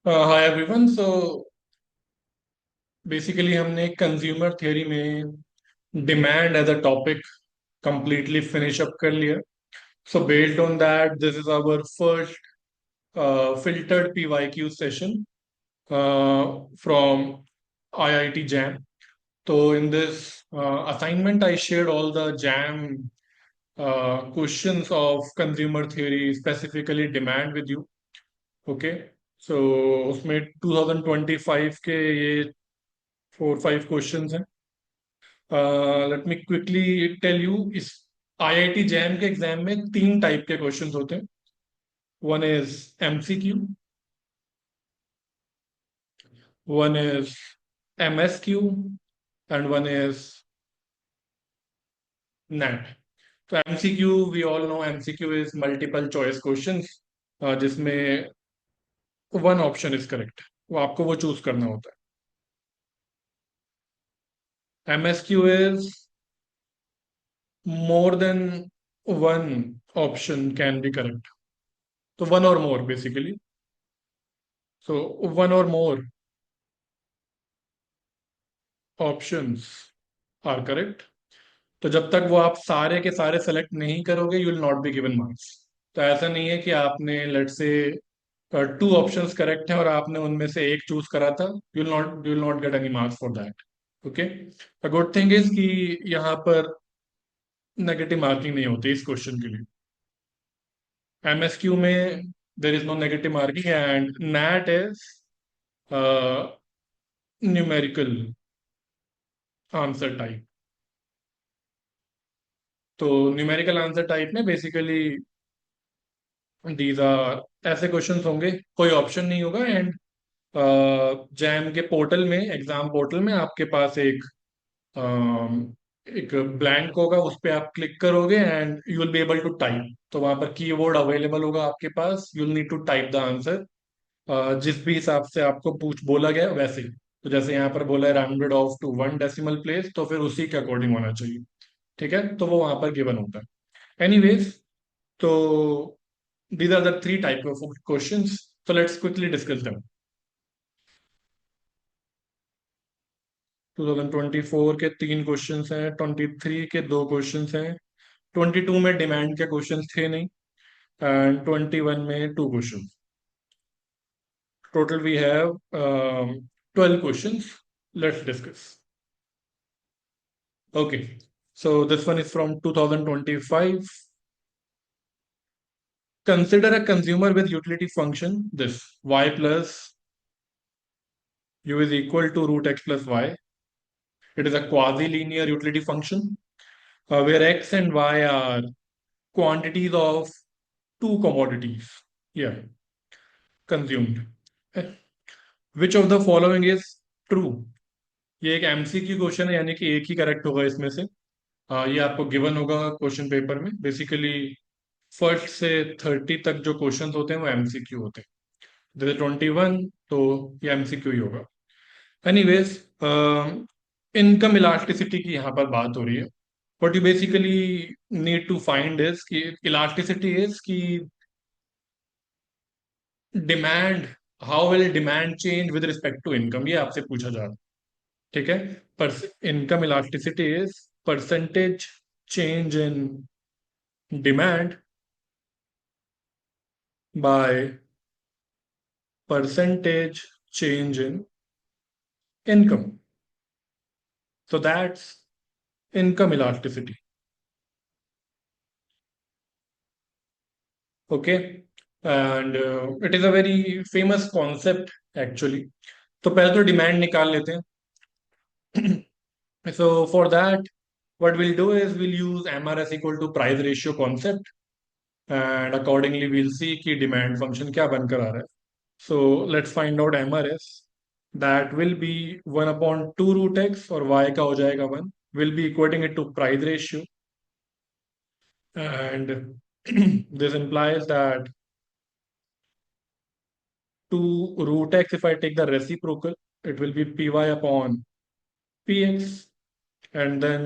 हाय everyone. So basically हमने consumer theory में demand as a topic completely finish up कर लिया। So based on that this is our first filtered PYQ session from IIT JAM. So in this assignment, I shared all the JAM questions of consumer theory, specifically demand with you. Okay. So उसमें 2025 के ये 4-5 questions हैं। Let me quickly tell you, इस IIT JAM के exam में तीन type के questions होते हैं। One is MCQ, one is MSQ and one is NAT. तो MCQ, we all know MCQ is multiple choice questions, जिसमें वन ऑप्शन इज करेक्ट, वो आपको वो चूज करना होता है। MSQ is more than one option can be correct, तो one और मोर बेसिकली। सो वन और मोर ऑप्शंस आर करेक्ट। तो जब तक वो आप सारे के सारे सेलेक्ट नहीं करोगे, you will not be given marks. तो ऐसा नहीं है कि आपने लेट से टू ऑप्शंस करेक्ट हैं और आपने उनमें से एक चूज करा था, you will not get any marks for that. Okay. The good thing is कि यहाँ पर नेगेटिव मार्किंग नहीं होती इस क्वेश्चन के लिए। एमएसक्यू में there is no negative marking and NAT is numerical answer type. तो न्यूमेरिकल आंसर टाइप में बेसिकली दीज आर ऐसे क्वेश्चंस होंगे, कोई ऑप्शन नहीं होगा एंड जैम के पोर्टल में, एग्जाम पोर्टल में आपके पास एक ब्लैंक होगा, उस पर आप क्लिक करोगे and you will be able to type. तो वहां पर कीबोर्ड अवेलेबल होगा आपके पास, you will need to type the answer जिस भी हिसाब से आपको पूछ बोला गया वैसे ही। तो जैसे यहाँ पर बोला है rounded off to one decimal place, तो फिर उसी के अकॉर्डिंग होना चाहिए। ठीक है, तो वो वहां पर गिवन होता है। एनीवेज, तो these are the three type of questions. So let's quickly discuss them. 2024 के तीन क्वेश्चंस हैं, 23 के दो क्वेश्चंस हैं, 22 में डिमांड के क्वेश्चंस थे नहीं, एंड 21 में two questions. Total we have 12 questions. Let's discuss. Okay, so this one is from 2025. Consider a consumer with utility function this y plus u is equal to root x plus y. It is a quasi-linear utility function where x and y are quantities of two commodities, yeah, consumed. Which of the following is true? ये एक MCQ question है, यानी कि एक ही correct होगा इसमें से। ये आपको गिवन होगा क्वेश्चन पेपर में। बेसिकली फर्स्ट से 30 तक जो क्वेश्चंस होते हैं वो एमसीक्यू होते हैं। जैसे 21, तो ये एमसीक्यू ही होगा। एनीवेज, इनकम इलास्टिसिटी की यहाँ पर बात हो रही है। what you basically need to find is कि elasticity is कि demand, how will demand change with respect to income, ये आपसे पूछा जा रहा है। ठीक है। पर income elasticity is percentage change in demand by percentage change in income. So that's income elasticity. Okay. And it is a very famous concept actually. तो पहले तो डिमांड निकाल लेते हैं। So for that, what we'll do is we'll use MRS equal to price ratio concept, and accordingly we'll see कि demand function क्या बनकर आ रहा है। So let's find out MRS. That will be 1 upon 2 root x और y का हो जाएगा 1. We'll be equating it to price ratio, and this implies that 2 root x, if I take the reciprocal, it will be py upon px, and then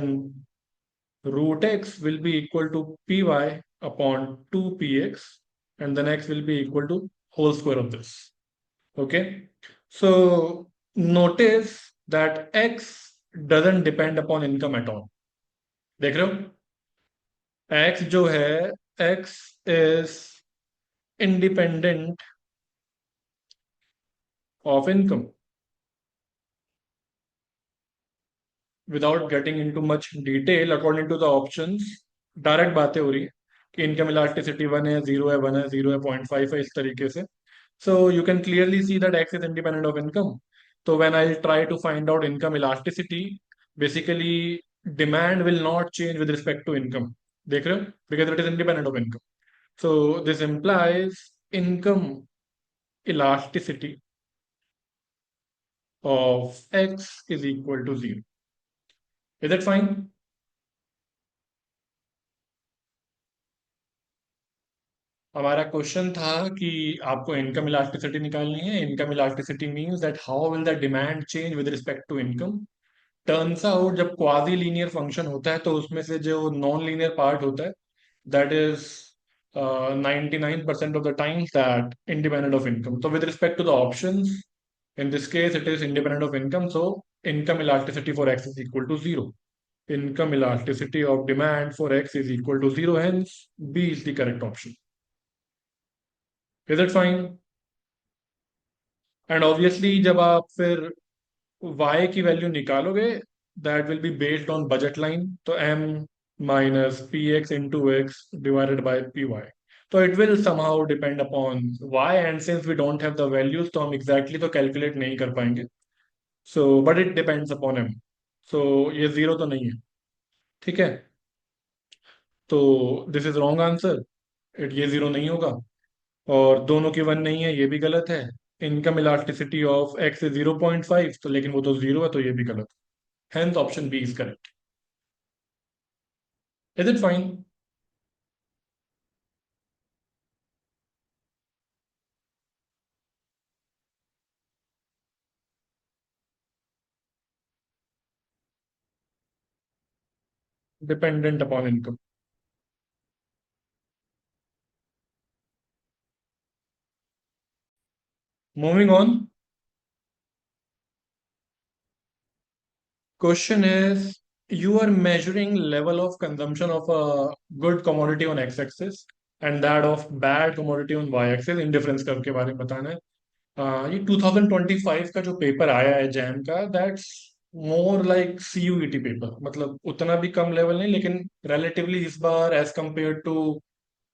root x will be equal to py upon 2px, and then x will be equal to whole square of this. Okay. So notice that X doesn't depend upon income at all. देख रहे हो? X जो है, X is independent of income. Without getting into much detail, according to the options, direct बातें हो रही है कि इनकम इलास्टिसिटी 1 है, 0 है, 1 है, 0 है, 0.5 है, इस तरीके से. So you can clearly see that X is independent of income. So when I try to find out income elasticity, basically demand will not change with respect to income. देख रहे हो? Because it is independent of income. So this implies income elasticity of X is equal to 0. Is that fine? हमारा question था कि आपको income elasticity निकालनी है. Income elasticity means that how will the demand change with respect to income. Turns out जब quasi linear function होता है तो उसमें से जो नॉन लीनियर पार्ट होता है, that is 99% of the times that independent of income. तो with respect to the options, in this case it is independent of income, so income elasticity for X is equal to 0. Income elasticity of demand for X is equal to 0, hence B is the correct option. Is it fine? And obviously जब आप फिर y की value निकालोगे, that will be based on budget line. तो m minus P X into X divided by P Y. तो it will somehow depend upon y, and since we don't have the values तो हम exactly तो calculate नहीं कर पाएंगे. So but it depends upon m. So ये zero तो नहीं है. ठीक है. तो दिस इज रॉन्ग आंसर. ये जीरो नहीं होगा. और दोनों की वन नहीं है, ये भी गलत है. Income elasticity of x is 0.5, तो लेकिन वो तो जीरो है, तो ये भी गलत. Hence option B is correct. Is it fine? Dependent upon income. Moving on. Question is, you are measuring level of consumption of a good commodity on x-axis and that of bad commodity on y-axis. Indifference curve के बारे में बताना है. ये 2025 का जो paper आया है जैम का, that's more like CUET paper. मतलब उतना भी कम लेवल नहीं, लेकिन रिलेटिवली इस बार as compare to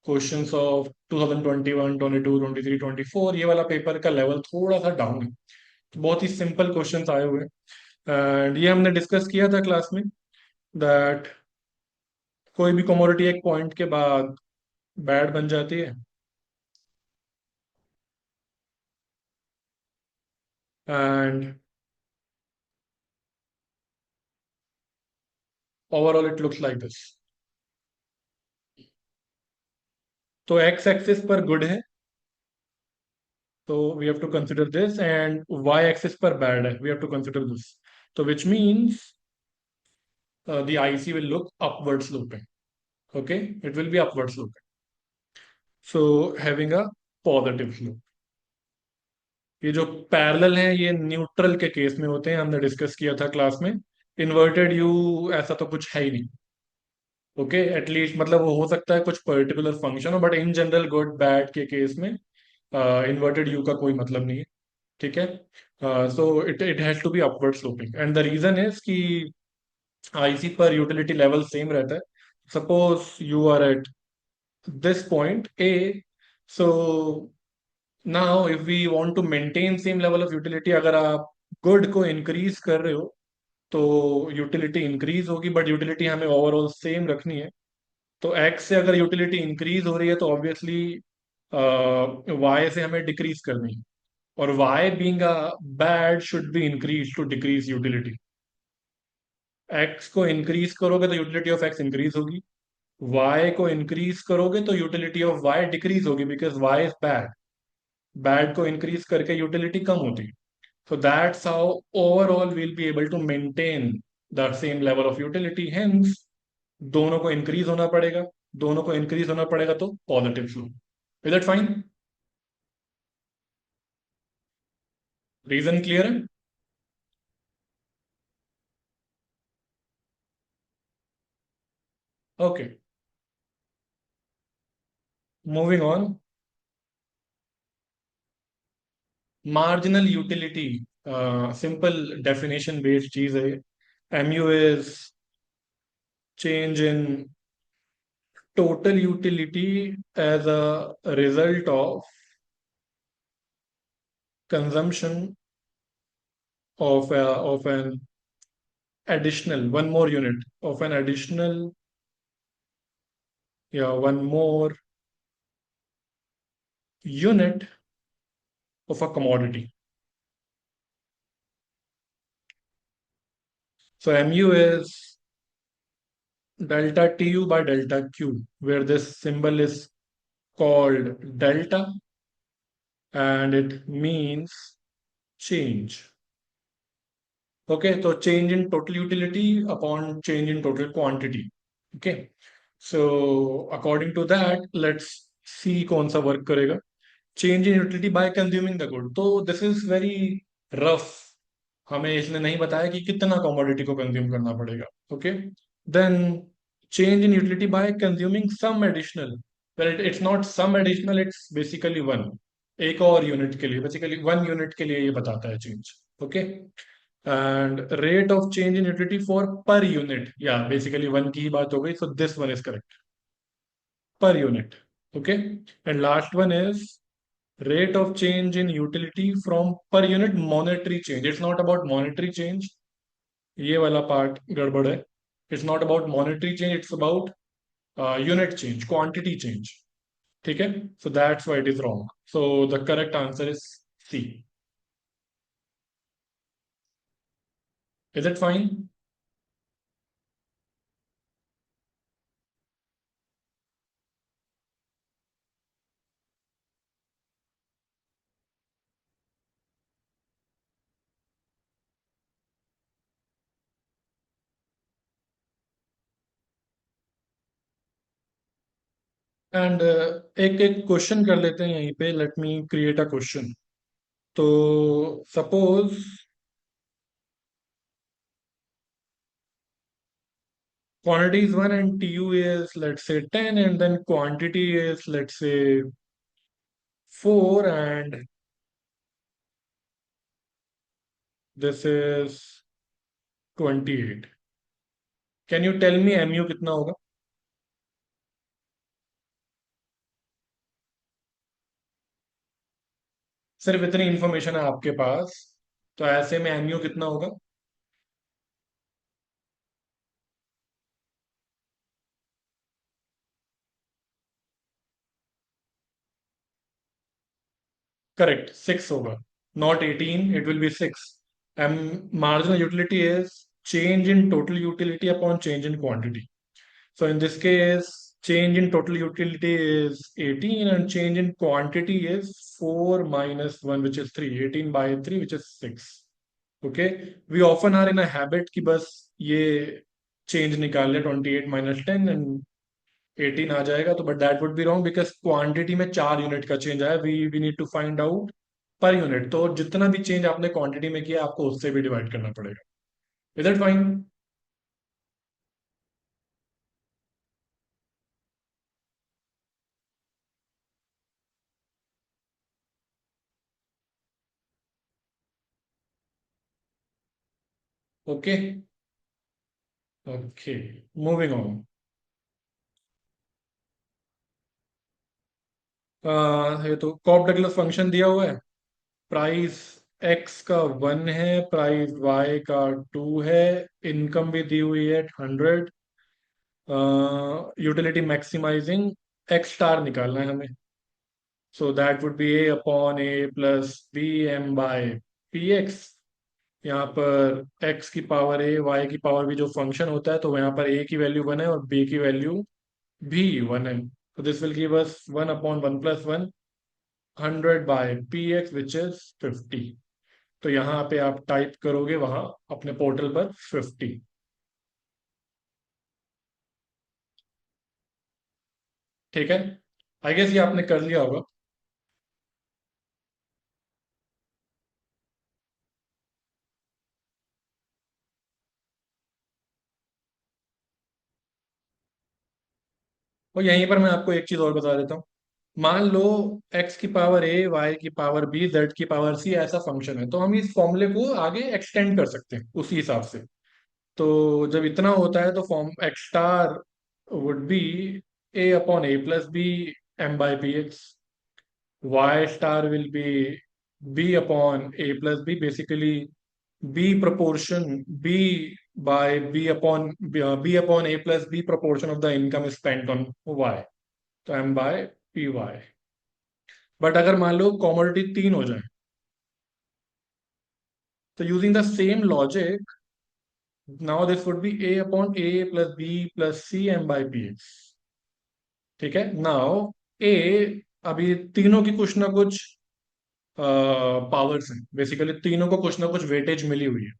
questions of 2021, 22, 23, 24, ये वाला पेपर का लेवल थोड़ा सा डाउन है. तो बहुत ही सिंपल क्वेश्चंस आए हुए हैं. एंड ये हमने डिस्कस किया था क्लास में, दैट कोई भी कमोडिटी एक पॉइंट के बाद बैड बन जाती है. And overall it looks like this. तो एक्स एक्सिस पर गुड है, तो we have to consider this. And Y axis पर बैड है, we have to consider this. तो which means the IC will look upward sloping. Okay, it will be upward sloping. So having a positive slope. ये जो parallel हैं ये neutral के case में होते हैं, हमने डिस्कस किया था क्लास में. इन्वर्टेड यू ऐसा तो कुछ है ही नहीं. ओके, एटलीस्ट मतलब वो हो सकता है कुछ पर्टिकुलर फंक्शन हो, but in general good bad के केस में इन्वर्टेड यू का कोई मतलब नहीं है. ठीक है. So it it has to be upward sloping, and the reason is कि आईसी पर यूटिलिटी लेवल सेम रहता है. Suppose you are at this point A. So now if we want to maintain same level of utility, अगर आप good को increase कर रहे हो तो यूटिलिटी इंक्रीज होगी, बट यूटिलिटी हमें ओवरऑल सेम रखनी है. तो एक्स से अगर यूटिलिटी इंक्रीज हो रही है तो ऑब्वियसली वाई से हमें डिक्रीज करनी है. और Y being a bad should be increase to decrease utility. X को इंक्रीज करोगे तो यूटिलिटी ऑफ एक्स इंक्रीज होगी. वाई को इंक्रीज करोगे तो यूटिलिटी ऑफ वाई डिक्रीज होगी, because Y is bad. Bad को इंक्रीज करके यूटिलिटी कम होती है. So that's how overall we'll be able to maintain the same level of utility. Hence, दोनों को इंक्रीज होना पड़ेगा. दोनों को इंक्रीज होना पड़ेगा तो positive flow. Is that fine? Reason clear है? Okay, moving on. Marginal utility simple definition based चीज है। MU is change in total utility as a result of consumption of an additional one more unit of an additional, yeah, one more unit of a commodity. So mu is delta tu by delta q, where this symbol is called delta and it means change. Okay, so change in total utility upon change in total quantity. Okay, so according to that, let's see कौन सा work करेगा. Change in utility by consuming the good. तो this is very rough. हमें इसने नहीं बताया कि कितना commodity को consume करना पड़ेगा. Okay, then change in utility by consuming some additional. Well, it's not some additional, it's basically one. एक और यूनिट के लिए, बेसिकली वन यूनिट के लिए ये बताता है change. Okay, and rate of change in utility for per unit, yeah, basically one की ही बात हो गई, so this one is correct, per unit. Okay, and last one is rate of change in utility from per unit monetary change. It's not about monetary change, ये वाला part गड़बड़ है. It's not about monetary change, it's about unit change, quantity change. ठीक है, so that's why it is wrong. So the correct answer is C. Is it fine? And एक एक question कर लेते हैं यहीं पे. Let me create a question. तो suppose quantity is 1 and tu is, let's say, 10, and then quantity is, let's say, 4, and this is 28. Can you tell me mu कितना होगा? सिर्फ इतनी इंफॉर्मेशन है आपके पास, तो ऐसे में mu कितना होगा? करेक्ट, 6 होगा. Not 18, it will be 6. M marginal utility is change in total utility upon change in quantity. So in this case, change in total utility is 18 and change in quantity is 4 minus 1, which is 3. 18 by 3, which is 6. Okay. We often are in a habit कि बस ये change निकाल ले, 28 minus 10 and 18 आ जाएगा. तो but that would be wrong because quantity में 4 unit का change आया. We need to find out per unit. तो जितना भी चेंज आपने क्वांटिटी में किया आपको उससे भी डिवाइड करना पड़ेगा. Is that fine? Okay. Okay. Moving on. ये तो कॉप डगलस फंक्शन दिया हुआ है. प्राइस एक्स का 1 है, प्राइस वाई का 2 है, इनकम भी दी हुई है 100. यूटिलिटी मैक्सिमाइजिंग एक्स स्टार निकालना है हमें. So that would be A upon A plus B M by P X. यहाँ पर एक्स की पावर ए, वाई की पावर भी जो फंक्शन होता है, तो यहाँ पर ए की वैल्यू 1 है और बी की वैल्यू भी 1 है. तो this will give us 1 upon 1 plus 1, 100 bye P x which is 50. तो यहाँ पे आप टाइप करोगे वहां अपने पोर्टल पर 50. ठीक है, आई गेस ये आपने कर लिया होगा. और यहीं पर मैं आपको एक चीज और बता देता हूँ। मान लो एक्स की पावर ए, वाई की पावर बी, जेड की पावर सी ऐसा फंक्शन है, तो हम इस फॉर्मूले को आगे एक्सटेंड कर सकते हैं उसी हिसाब से। तो जब इतना होता है तो form X star would be A upon A plus B M by B X. Y star will be B upon A plus B, basically B proportion b by b upon a plus b proportion of the income spent on y, तो m by py। But अगर मान लो commodity तीन हो जाए, तो using the same logic now this would B a upon a plus b plus c m by px। ठीक है, now a, अभी तीनों की कुछ ना कुछ पावर्स हैं, बेसिकली तीनों को कुछ ना कुछ वेटेज मिली हुई है।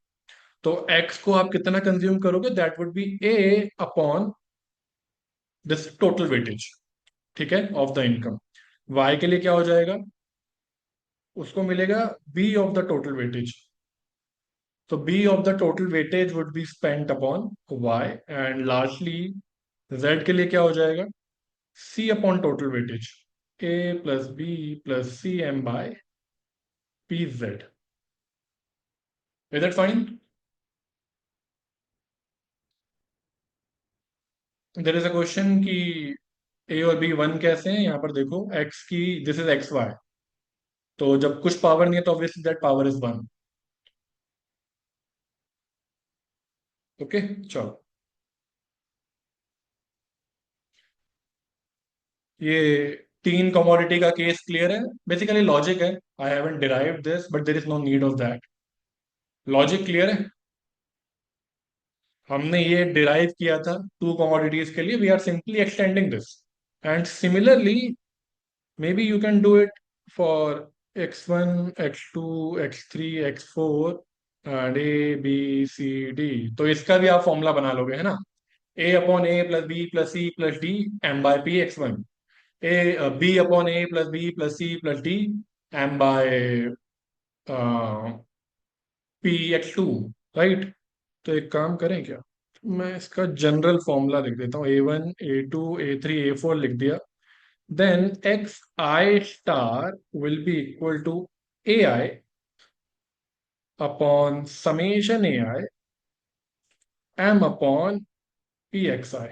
तो x को आप कितना कंज्यूम करोगे, that would B a upon this total weightage, ठीक है, ऑफ द इनकम। y के लिए क्या हो जाएगा, उसको मिलेगा b of the total weightage. तो b of the total weightage would be spent upon y। And lastly z के लिए क्या हो जाएगा, c upon total weightage, a plus b plus C M by P Z. Is that fine? There is a question कि A और B one कैसे हैं, यहाँ पर देखो x की, दिस इज एक्स वाई, तो जब कुछ पावर नहीं है तो obviously that power is one. Okay, चलो। ये तीन कमोडिटी का केस क्लियर है, बेसिकली लॉजिक है। I haven't derived this but there is no need of that. Logic clear है। हमने ये डिराइव किया था टू कमोडिटीज के लिए, we are simply extending this. And similarly maybe you can do it for x1, x2, x3, x4 and A B C D. तो इसका भी आप फॉर्मूला बना लोगे, है ना। A upon A plus B plus C plus D M by P x1, A B upon A plus B plus C plus D M by P x2, right. तो एक काम करें क्या, मैं इसका जनरल फॉर्मूला लिख देता हूँ, A1 A2 A3 A4 लिख दिया। Then X I star will be equal to A I upon summation A I M upon P X I.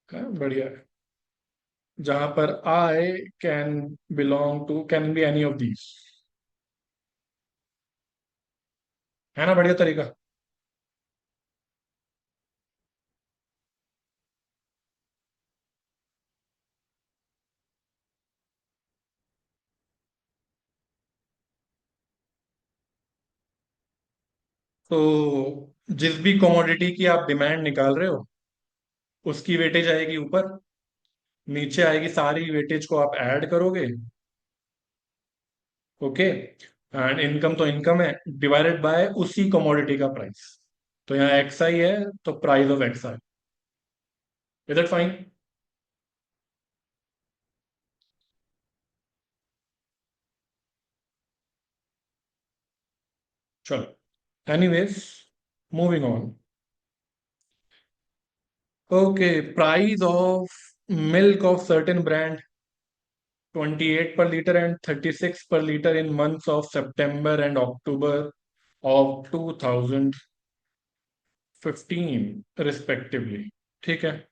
बढ़िया है, जहां पर I can belong to, can be any of these. है ना बढ़िया तरीका। तो जिस भी कमोडिटी की आप डिमांड निकाल रहे हो, उसकी वेटेज आएगी ऊपर, नीचे आएगी सारी वेटेज को आप ऐड करोगे। ओके, एंड इनकम तो इनकम है, डिवाइडेड बाय उसी कमोडिटी का प्राइस। तो यहाँ एक्स आई है, तो price of X I. Is that fine? चलो, anyways, moving on. Okay, price of milk of certain brand 28 per liter and 36 per liter in months of September and October of 2015 respectively. ठीक है,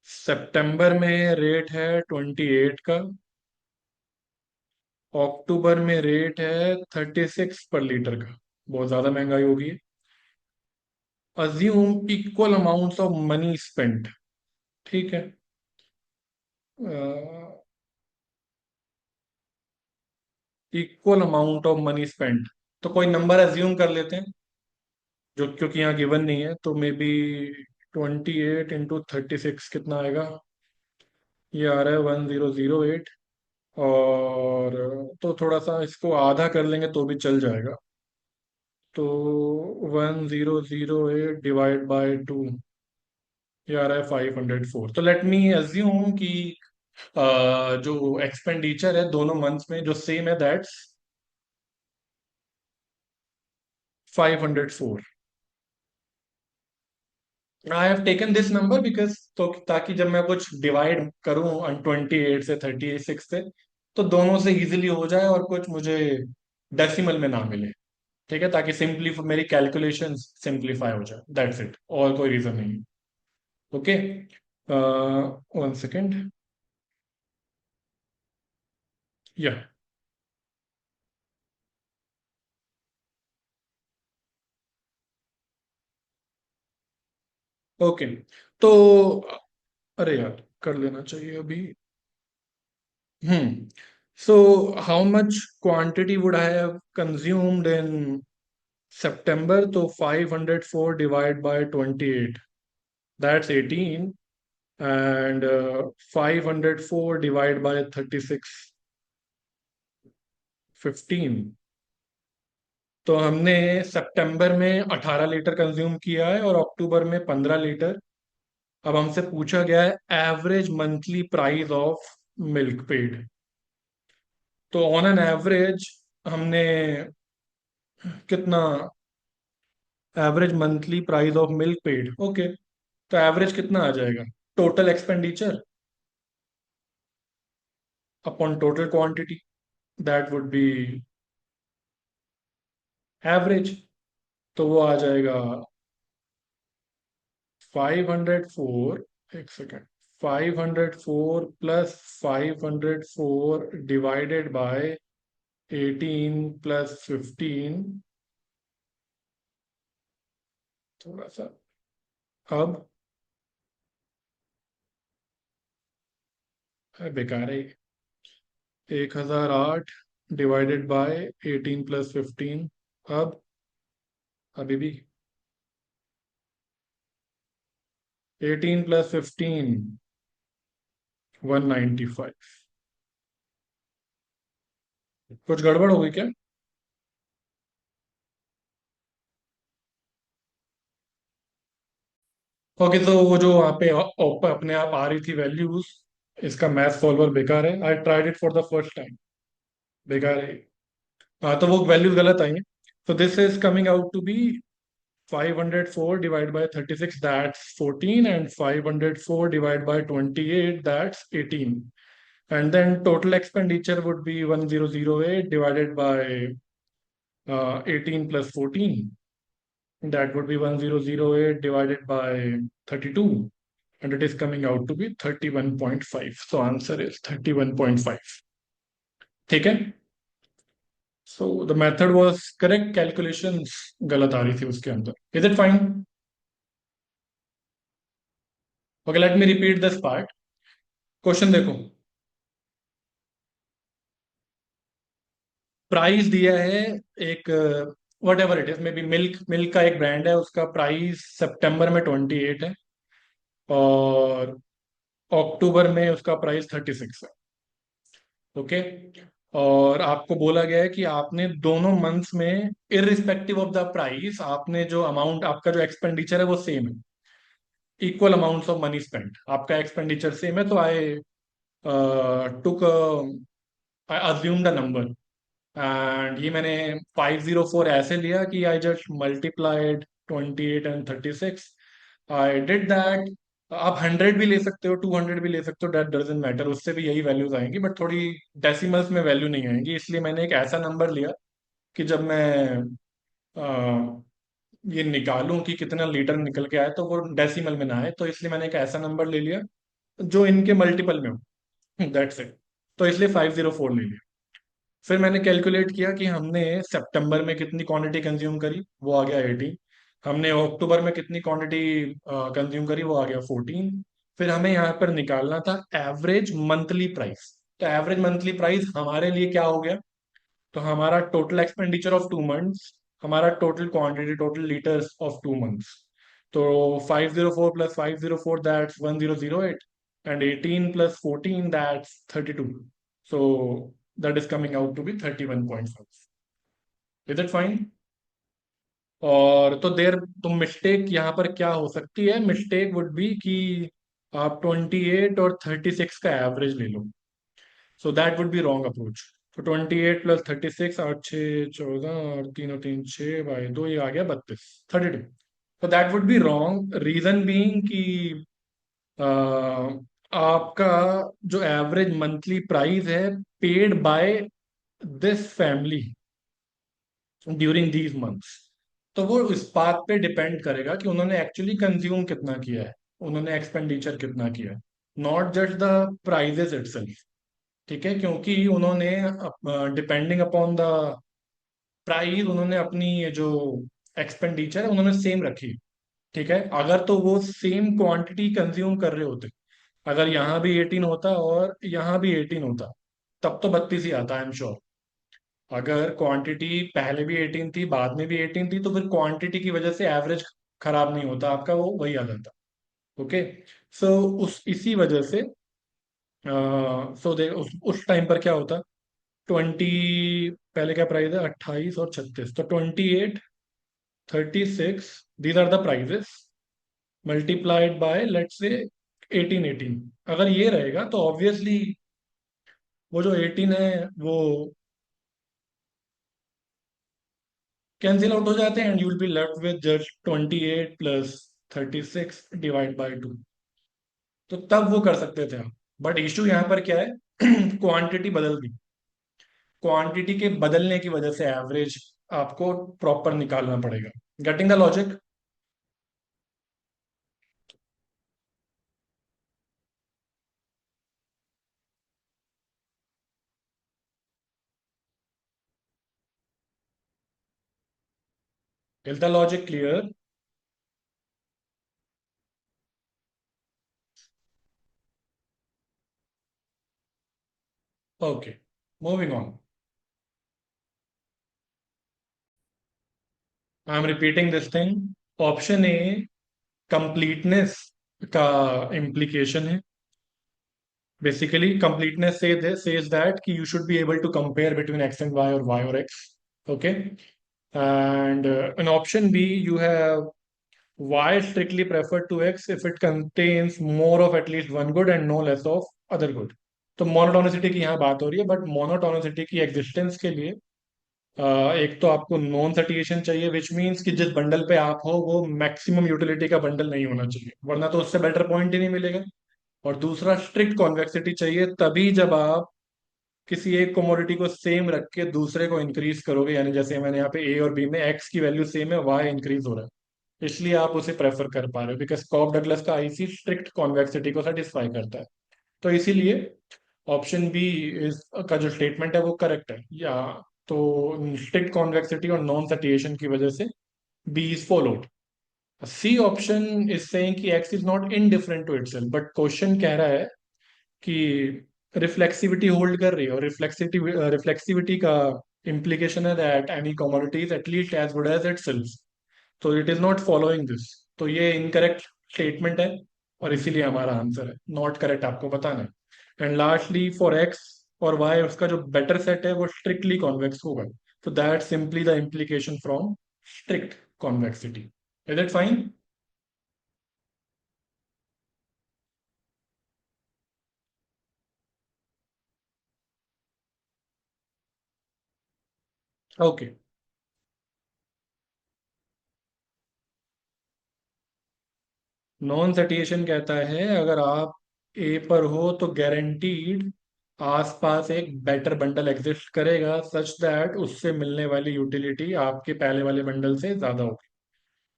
सितंबर में rate है 28 का, अक्टूबर में rate है 36 पर litre का। बहुत ज्यादा महंगाई होगी। Assume equal amounts of money spent. ठीक है, equal amount of money spent, तो कोई नंबर अज्यूम कर लेते हैं, जो क्योंकि यहाँ गिवन नहीं है, तो मे बी 28 इंटू 36 कितना आएगा, ये आ रहा है 1008। और तो थोड़ा सा इसको आधा कर लेंगे तो भी चल जाएगा। तो 1008 डिवाइड बाय टू, ये आ रहा है 504। तो लेट मी अज्यूम कि जो एक्सपेंडिचर है दोनों मंथ्स में जो सेम है, that's 504। I have taken this number because, तो ताकि जब मैं कुछ डिवाइड करूं 28 से 36 से, तो दोनों से इजीली हो जाए और कुछ मुझे डेसिमल में ना मिले। ठीक है, ताकि सिंपली मेरी कैलकुलेशन सिंप्लीफाई हो जाए, दैट्स इट, और कोई रीजन नहीं है। Okay, 1 second. या ओके, तो अरे यार, कर लेना चाहिए अभी। Hmm so how much quantity would I have consumed in September? तो 504 divide by 28, that's 18, and 504 divide by 36, 15। तो हमने सितंबर में 18 लीटर कंज्यूम किया है और अक्टूबर में 15 लीटर। अब हमसे पूछा गया है average monthly price of milk paid. तो ऑन एन एवरेज हमने कितना, average monthly price of milk paid, okay, तो एवरेज कितना आ जाएगा? Total expenditure upon total quantity, that would B average. तो वो आ जाएगा 504, एक second, 504 plus 504 divided by 18 plus 15, थोड़ा सा, अब बेकार है। 1008 डिवाइडेड बाय 18 प्लस 15, अब अभी भी 18 प्लस 15, 195। कुछ गड़बड़ हो गई क्या? ओके, तो वो जो वहाँ पे अपने आप आ रही थी वैल्यूज, इसका मैथ सॉल्वर बेकार है। I tried it for the first time, बेकार है। हाँ, तो वो वैल्यूज गलत आई हैं। तो this is coming out to be 504 divide by 36, that's 14, and 504 divide by 28, that's 18, and then total expenditure would be 1008 divided by 18 plus 14, that would be 1008 divided by 32, and it is coming out to be 31.5. So answer is 31.5. ठीक है, so the method was correct, calculations गलत आ रही थी उसके अंदर। Is it fine? Okay, let me repeat this part. Question देखो, price दिया है एक, what ever it is, may be milk, milk का एक ब्रांड है, उसका प्राइस सितंबर में 28 है और अक्टूबर में उसका प्राइस 36 है। ओके, और आपको बोला गया है कि आपने दोनों मंथ्स में, इररिस्पेक्टिव ऑफ द प्राइस, आपने जो अमाउंट, आपका जो एक्सपेंडिचर है वो सेम है, equal amounts of money spent, आपका एक्सपेंडिचर सेम है। तो I took, I assume the number, and ये मैंने 504 ऐसे लिया कि I just multiplied 28 and 36, I did that. आप 100 भी ले सकते हो, 200 भी ले सकते हो, दैट डजेंट मैटर, उससे भी यही वैल्यूज आएंगी, बट थोड़ी डेसिमल्स में वैल्यू नहीं आएंगी, इसलिए मैंने एक ऐसा नंबर लिया कि जब मैं ये निकालूं कि कितना लीटर निकल के आए तो वो डेसिमल में ना आए, तो इसलिए मैंने एक ऐसा नंबर ले लिया जो इनके मल्टीपल में हो, दैट्स इट। तो इसलिए 504 ले लिया। फिर मैंने कैलकुलेट किया कि हमने सितंबर में कितनी क्वांटिटी कंज्यूम करी, वो आ गया 18। हमने अक्टूबर में कितनी क्वांटिटी कंज्यूम करी, वो आ गया 14। फिर हमें यहाँ पर निकालना था एवरेज मंथली प्राइस। तो एवरेज मंथली प्राइस हमारे लिए क्या हो गया? तो हमारा टोटल एक्सपेंडिचर ऑफ 2 मंथ्स, हमारा total quantity, total litres of 2 months. तो 504 plus 504, that's 1008, and 18 plus 14, that's 32। So that is coming out to be 31.5। Is it fine? और तो देर, तो मिस्टेक यहाँ पर क्या हो सकती है? मिस्टेक वुड बी कि आप 28 और 36 का एवरेज ले लो, so that would be wrong approach. तो 28 प्लस 36, 8 6 14, और 3 और 3 6, बाई 2, ये आ गया 32, 32। तो that would be wrong, reason being कि अ, आपका जो एवरेज मंथली प्राइस है paid by this family during these months, तो वो इस बात पे डिपेंड करेगा कि उन्होंने एक्चुअली कंज्यूम कितना किया है, उन्होंने एक्सपेंडिचर कितना किया है, not just the prices itself. ठीक है, क्योंकि उन्होंने डिपेंडिंग अपॉन द प्राइस उन्होंने अपनी ये जो एक्सपेंडिचर है उन्होंने सेम रखी। ठीक है, अगर तो वो सेम क्वांटिटी कंज्यूम कर रहे होते, अगर यहाँ भी 18 होता और यहाँ भी 18 होता, तब तो 32 ही आता, आई एम श्योर। अगर क्वांटिटी पहले भी 18 थी, बाद में भी 18 थी, तो फिर क्वांटिटी की वजह से एवरेज खराब नहीं होता आपका, वो वही आ जाता। ओके, सो उस इसी वजह से सो दे उस टाइम पर क्या होता, 20, पहले क्या प्राइस है 28 और 36, तो 28, 36, these are the prices, multiplied by let's say 18, 18। अगर ये रहेगा तो ऑब्वियसली वो जो 18 है वो कैंसिल आउट हो जाते हैं and you will be left with just 28 plus 36 divide by 2। तो तब वो कर सकते थे आप, बट इश्यू यहाँ पर क्या है, क्वांटिटी बदल गई, क्वांटिटी के बदलने की वजह से एवरेज आपको प्रॉपर निकालना पड़ेगा। Getting the logic? Is the logic clear? Okay, moving on. I am repeating this thing. Option A completeness का इम्प्लीकेशन है। बेसिकली कंप्लीटनेस से सेज दैट कि you should be able to compare between X and Y और Y और X. Okay, and in option B you have y strictly preferred to x if it contains more of at least one good and no less of other good। तो monotonicity की यहाँ बात हो रही है, but monotonicity की existence के लिए एक तो आपको नॉन सटिएशन चाहिए, विच मीन्स कि जिस बंडल पे आप हो वो मैक्सिमम यूटिलिटी का बंडल नहीं होना चाहिए, वरना तो उससे बेटर पॉइंट ही नहीं मिलेगा। और दूसरा स्ट्रिक्ट कॉन्वेक्सिटी चाहिए, तभी जब आप किसी एक कोमोडिटी को सेम रख के दूसरे को इंक्रीज करोगे, यानी जैसे मैंने यहाँ पे ए और बी में एक्स की वैल्यू सेम है, वाई इंक्रीज हो रहा है, इसलिए आप उसे प्रेफर कर पा रहे हो, बिकॉज कॉप डगलस का आईसी स्ट्रिक्ट कॉन्वेक्सिटी को सेटिस्फाई करता है। तो इसीलिए ऑप्शन बी इस का जो स्टेटमेंट है वो करेक्ट है, या तो स्ट्रिक्ट कॉन्वेक्सिटी और नॉन सटिएशन की वजह से B is followed. C option is saying कि X is not indifferent to itself, but question कह रहा है कि रिफ्लेक्सिविटी होल्ड कर रही है, और रिफ्लेक्सिविटी रिफ्लेक्सिविटी का इम्प्लीकेशन है that any commodity is at least as good as itself, तो it is not following this. तो ये इनकरेक्ट स्टेटमेंट है, और इसीलिए हमारा आंसर है नॉट करेक्ट, आपको बताना है। एंड लास्टली फॉर एक्स और वाई उसका जो बेटर सेट है वो स्ट्रिक्टली कॉन्वेक्स होगा, तो that simply the implication from strict convexity. Is it fine? Okay, non satiation कहता है अगर आप ए पर हो तो गारंटीड आसपास एक बेटर बंडल एग्जिस्ट करेगा सच दैट उससे मिलने वाली यूटिलिटी आपके पहले वाले बंडल से ज्यादा होगी।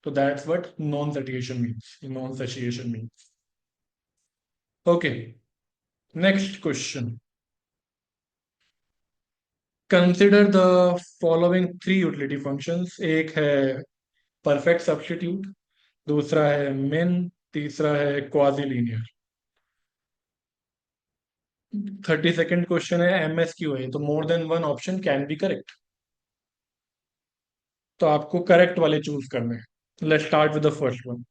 तो that's what non satiation means, non satiation means. Okay, next question. Consider the following three utility functions. एक है परफेक्ट सब्स्टिट्यूट, दूसरा है मिन, तीसरा है क्वाजी लीनियर। 32nd क्वेश्चन है MSQ है, तो more than one option can be correct, तो आपको करेक्ट वाले चूज करने हैं। Let's start with the first one,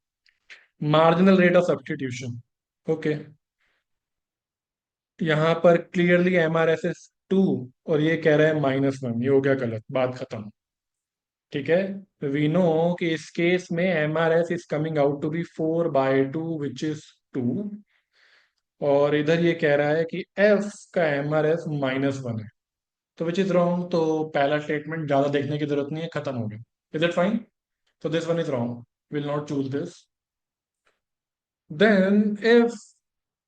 marginal rate of substitution. Okay, यहाँ पर क्लियरली MRSS 2, और ये कह रहा है -1, ये हो गया गलत, बात खत्म। ठीक है, वी नो कि इस केस में MRS is coming out to be 4/2 which is 2, और इधर ये कह रहा है कि F का MRS -1 है, तो विच इज रॉन्ग। तो पहला स्टेटमेंट ज्यादा देखने की जरूरत नहीं है, खत्म हो गया। Is it fine? तो this one is wrong, will not choose this. Then if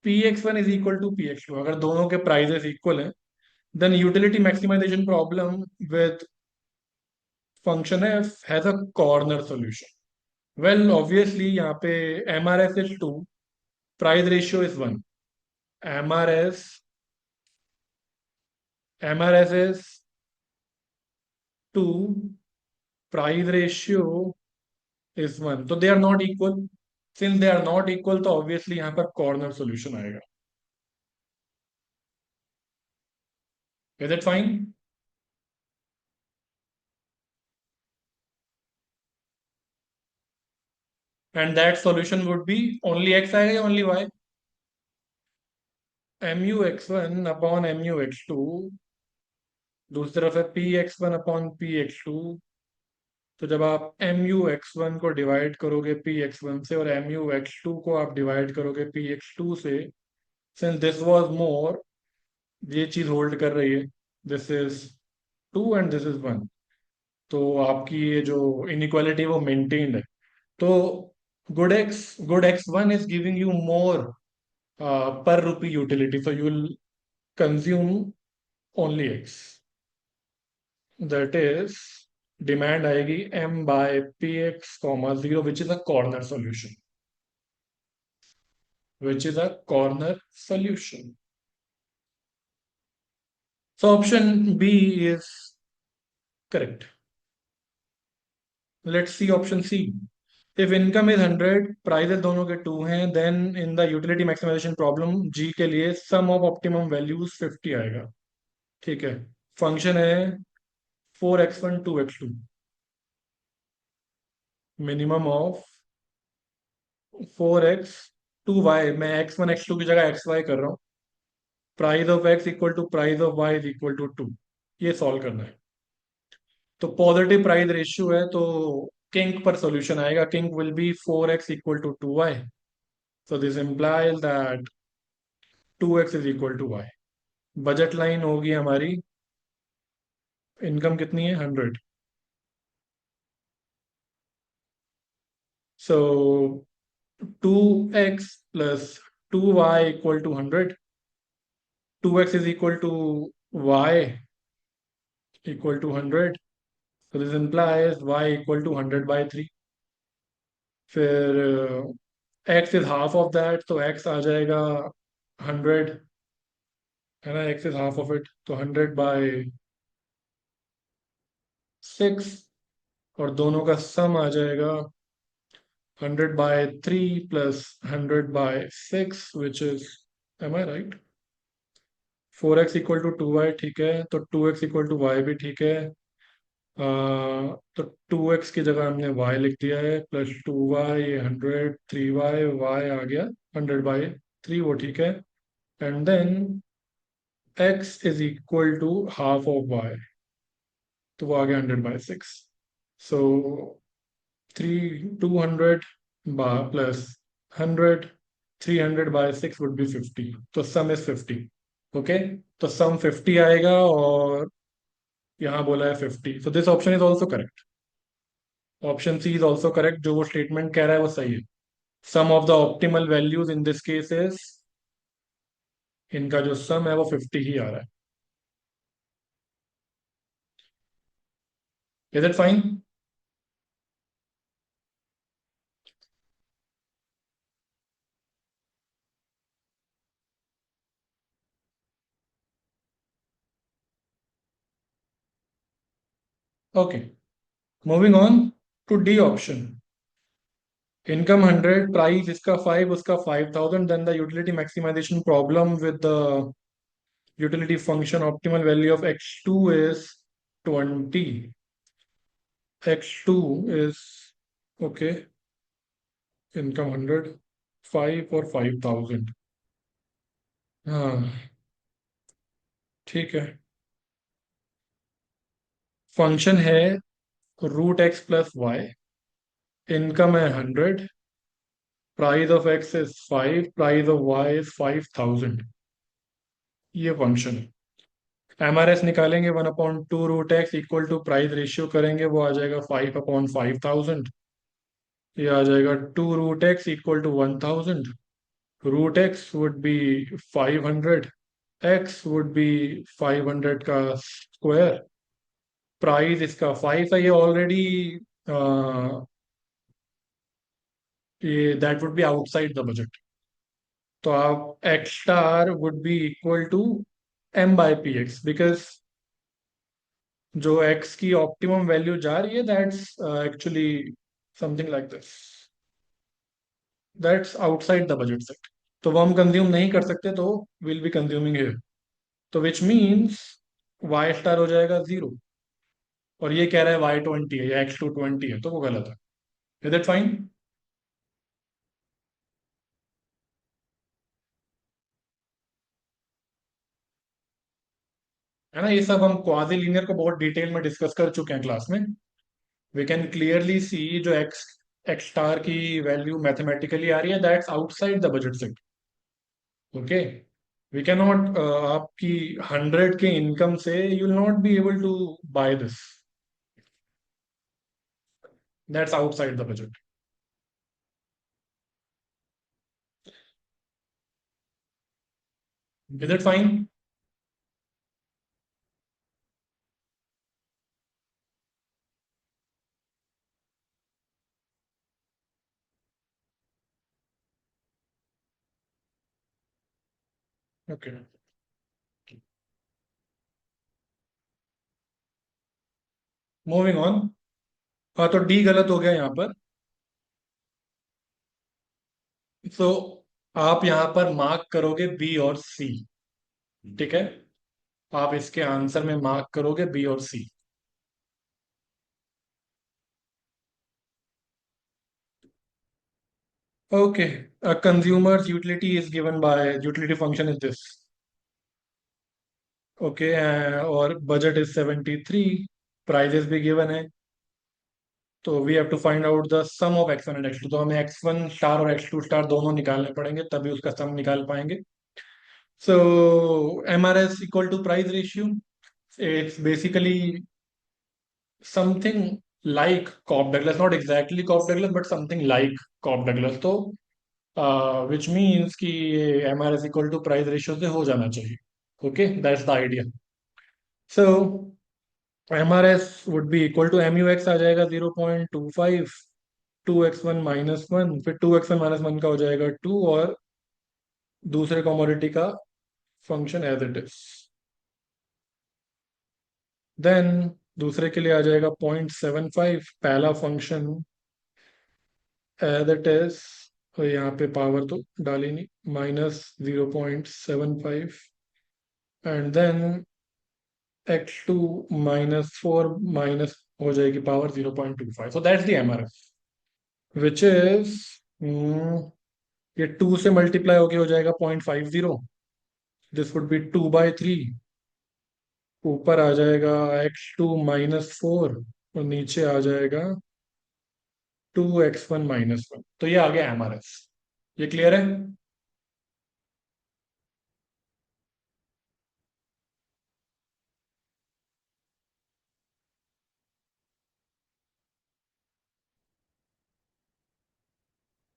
px1 is equal to px2, अगर दोनों के prices equal हैं, then utility maximization problem with function f has a corner solution. Well, obviously यहाँ पे MRS is 2, price ratio is 1. MRS MRS is 2, price ratio is 1. So they are not equal. Since they are not equal, तो obviously यहाँ पर corner solution आएगा. Is it fine? And that solution would be only x आएगा या only y? mu x1 upon mu x2, दूसरी तरफ है p x1 upon p x2. तो जब आप mu x1 को डिवाइड करोगे p x1 से और mu x2 को आप डिवाइड करोगे p x2 से, सिंस दिस वाज मोर, ये चीज होल्ड कर रही है, this is 2 and this is 1, तो आपकी ये जो इनइक्वालिटी वो मेंटेन्ड है. तो good x one is giving you more per rupee utility, so you will consume only x. That is, demand आएगी m by px comma 0, which is a corner solution. Which is a corner solution. So option B is correct. Let's see option C. If income is 100, prices दोनों के 2 हैं, then in the utility maximization problem G के लिए sum of optimum values 50 आएगा. ठीक है. Function है 4x1 2x2, minimum of 4x 2y, मैं x1 x2 की जगह xy कर रहा हूँ. Price of x equal to price of y is equal to 2. ये सॉल्व करना है. तो पॉजिटिव प्राइस रेशियो है, तो किंक पर सॉल्यूशन आएगा. Kink will be 4x equal to 2y. So this implies that 2x is equal to y. Budget line होगी हमारी, इनकम कितनी है 100. So 2x plus 2y equal to 100. 2x is equal to y equal to 100. So this implies y equal to 100 by 3. फिर x is half of that, तो x आ जाएगा 100, है ना. x is half of it, तो 100 by 6, और दोनों का सम आ जाएगा 100 by 3 plus 100 by 6, which is, am I right? 4x equal to 2y, ठीक है. तो 2x equal to y भी ठीक है. तो 2x की जगह हमने y लिख दिया है, प्लस 2y, ये 100, 3y, y आ गया 100/3, वो ठीक है. And then x is equal to half of y, तो वो आ गया 100/6. So 200 plus 100, 300/6 would be 50. तो सम इज 50. ओके, तो सम 50 आएगा और यहाँ बोला है 50. So this option is also correct. Option C is also correct. जो वो स्टेटमेंट कह रहा है वो सही है. Sum of the optimal values in this case is, इनका जो सम है वो 50 ही आ रहा है. Is it fine? Okay, moving on to D option. Income 100, price इसका 5, उसका 5000. Then the utility maximisation problem with the utility function optimal value of x2 is 20. x2 is, okay, income 100, 5 और 5000. हाँ, ठीक है. फंक्शन है √x+y, इनकम है 100, price of x is 5, price of y is 5000. ये function है. MRS निकालेंगे 1/2 √x equal to price ratio करेंगे, वो आ जाएगा 5/5000. ये आ जाएगा 2√x equal to 1000. Root x would be 500. X would be 500 का स्क्वायर. प्राइस इसका 5 है. ये ऑलरेडी ये that would be outside the budget. तो आप x star would be equal to m/px, because जो x की ऑप्टिमम वैल्यू जा रही है that's actually something like this. That's outside the budget set. तो वो हम कंज्यूम नहीं कर सकते, तो विल बी कंज्यूमिंग हियर. तो विच मीन्स वाई स्टार हो जाएगा 0. और ये कह रहा है y20 है या x220 है, तो वो गलत है. Is it fine? है ना? ये सब हम क्वाजी लीनियर को बहुत डिटेल में डिस्कस कर चुके हैं क्लास में. वी कैन क्लियरली सी जो एक्स एक्स स्टार की वैल्यू मैथमेटिकली आ रही है that's outside the budget set. Okay. We can not आपकी 100 के इनकम से you will not be able to buy this. That's outside the budget. Is it fine? Okay. Moving on. हाँ, तो D गलत हो गया यहाँ पर. तो आप यहाँ पर मार्क करोगे बी और सी. ठीक है. आप इसके आंसर में मार्क करोगे बी और C. Okay. Consumers utility is given by utility function is this. Okay. और बजट इज 73. प्राइजेस भी गिवन है. तो we have to find out the sum of x1 and x2. तो हमें x1 स्टार और x2 star दोनों निकालने पड़ेंगे, तभी उसका सम निकाल पाएंगे. So MRS equal to price ratio. It's basically something like Cobb Douglas, not exactly Cobb Douglas, but something like Cobb Douglas. तो विच मीन्स कि ये MRS equal to price ratio से हो जाना चाहिए. Okay, that's the idea. So MRS would be equal to MUX आ जाएगा 0.25. 2x1 - 1, फिर 2x1 - 1 का हो जाएगा 2, और दूसरे कमोडिटी का function as it is. Then दूसरे के लिए आ जाएगा 0.75. पहला फंक्शन एज इट इज. तो यहाँ पे पावर तो डाली नहीं. -0.75. एंड देन x2 - 4 माइनस हो जाएगी power 0.25. So that's the MRF which is, ये 2 से मल्टीप्लाई होके हो जाएगा 0.50. This would B 2/3. ऊपर आ जाएगा x2 - 4, और नीचे आ जाएगा 2x1 - 1. तो ये आ गया MRF. ये क्लियर है?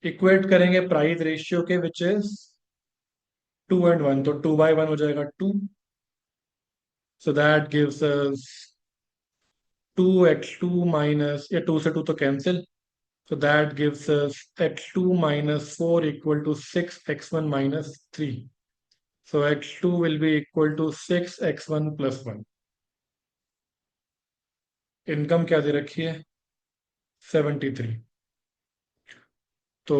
इक्वेट करेंगे प्राइस रेशियो के, विच इज 2 and 1. तो 2/1 हो जाएगा 2. So that gives us 2x2 minus, या 2 से 2 तो cancel. So that gives us x2 - 4 equal to 6x1 - 3. So x2 will be equal to 6x1 + 1. Income क्या दे रखी है? 73. तो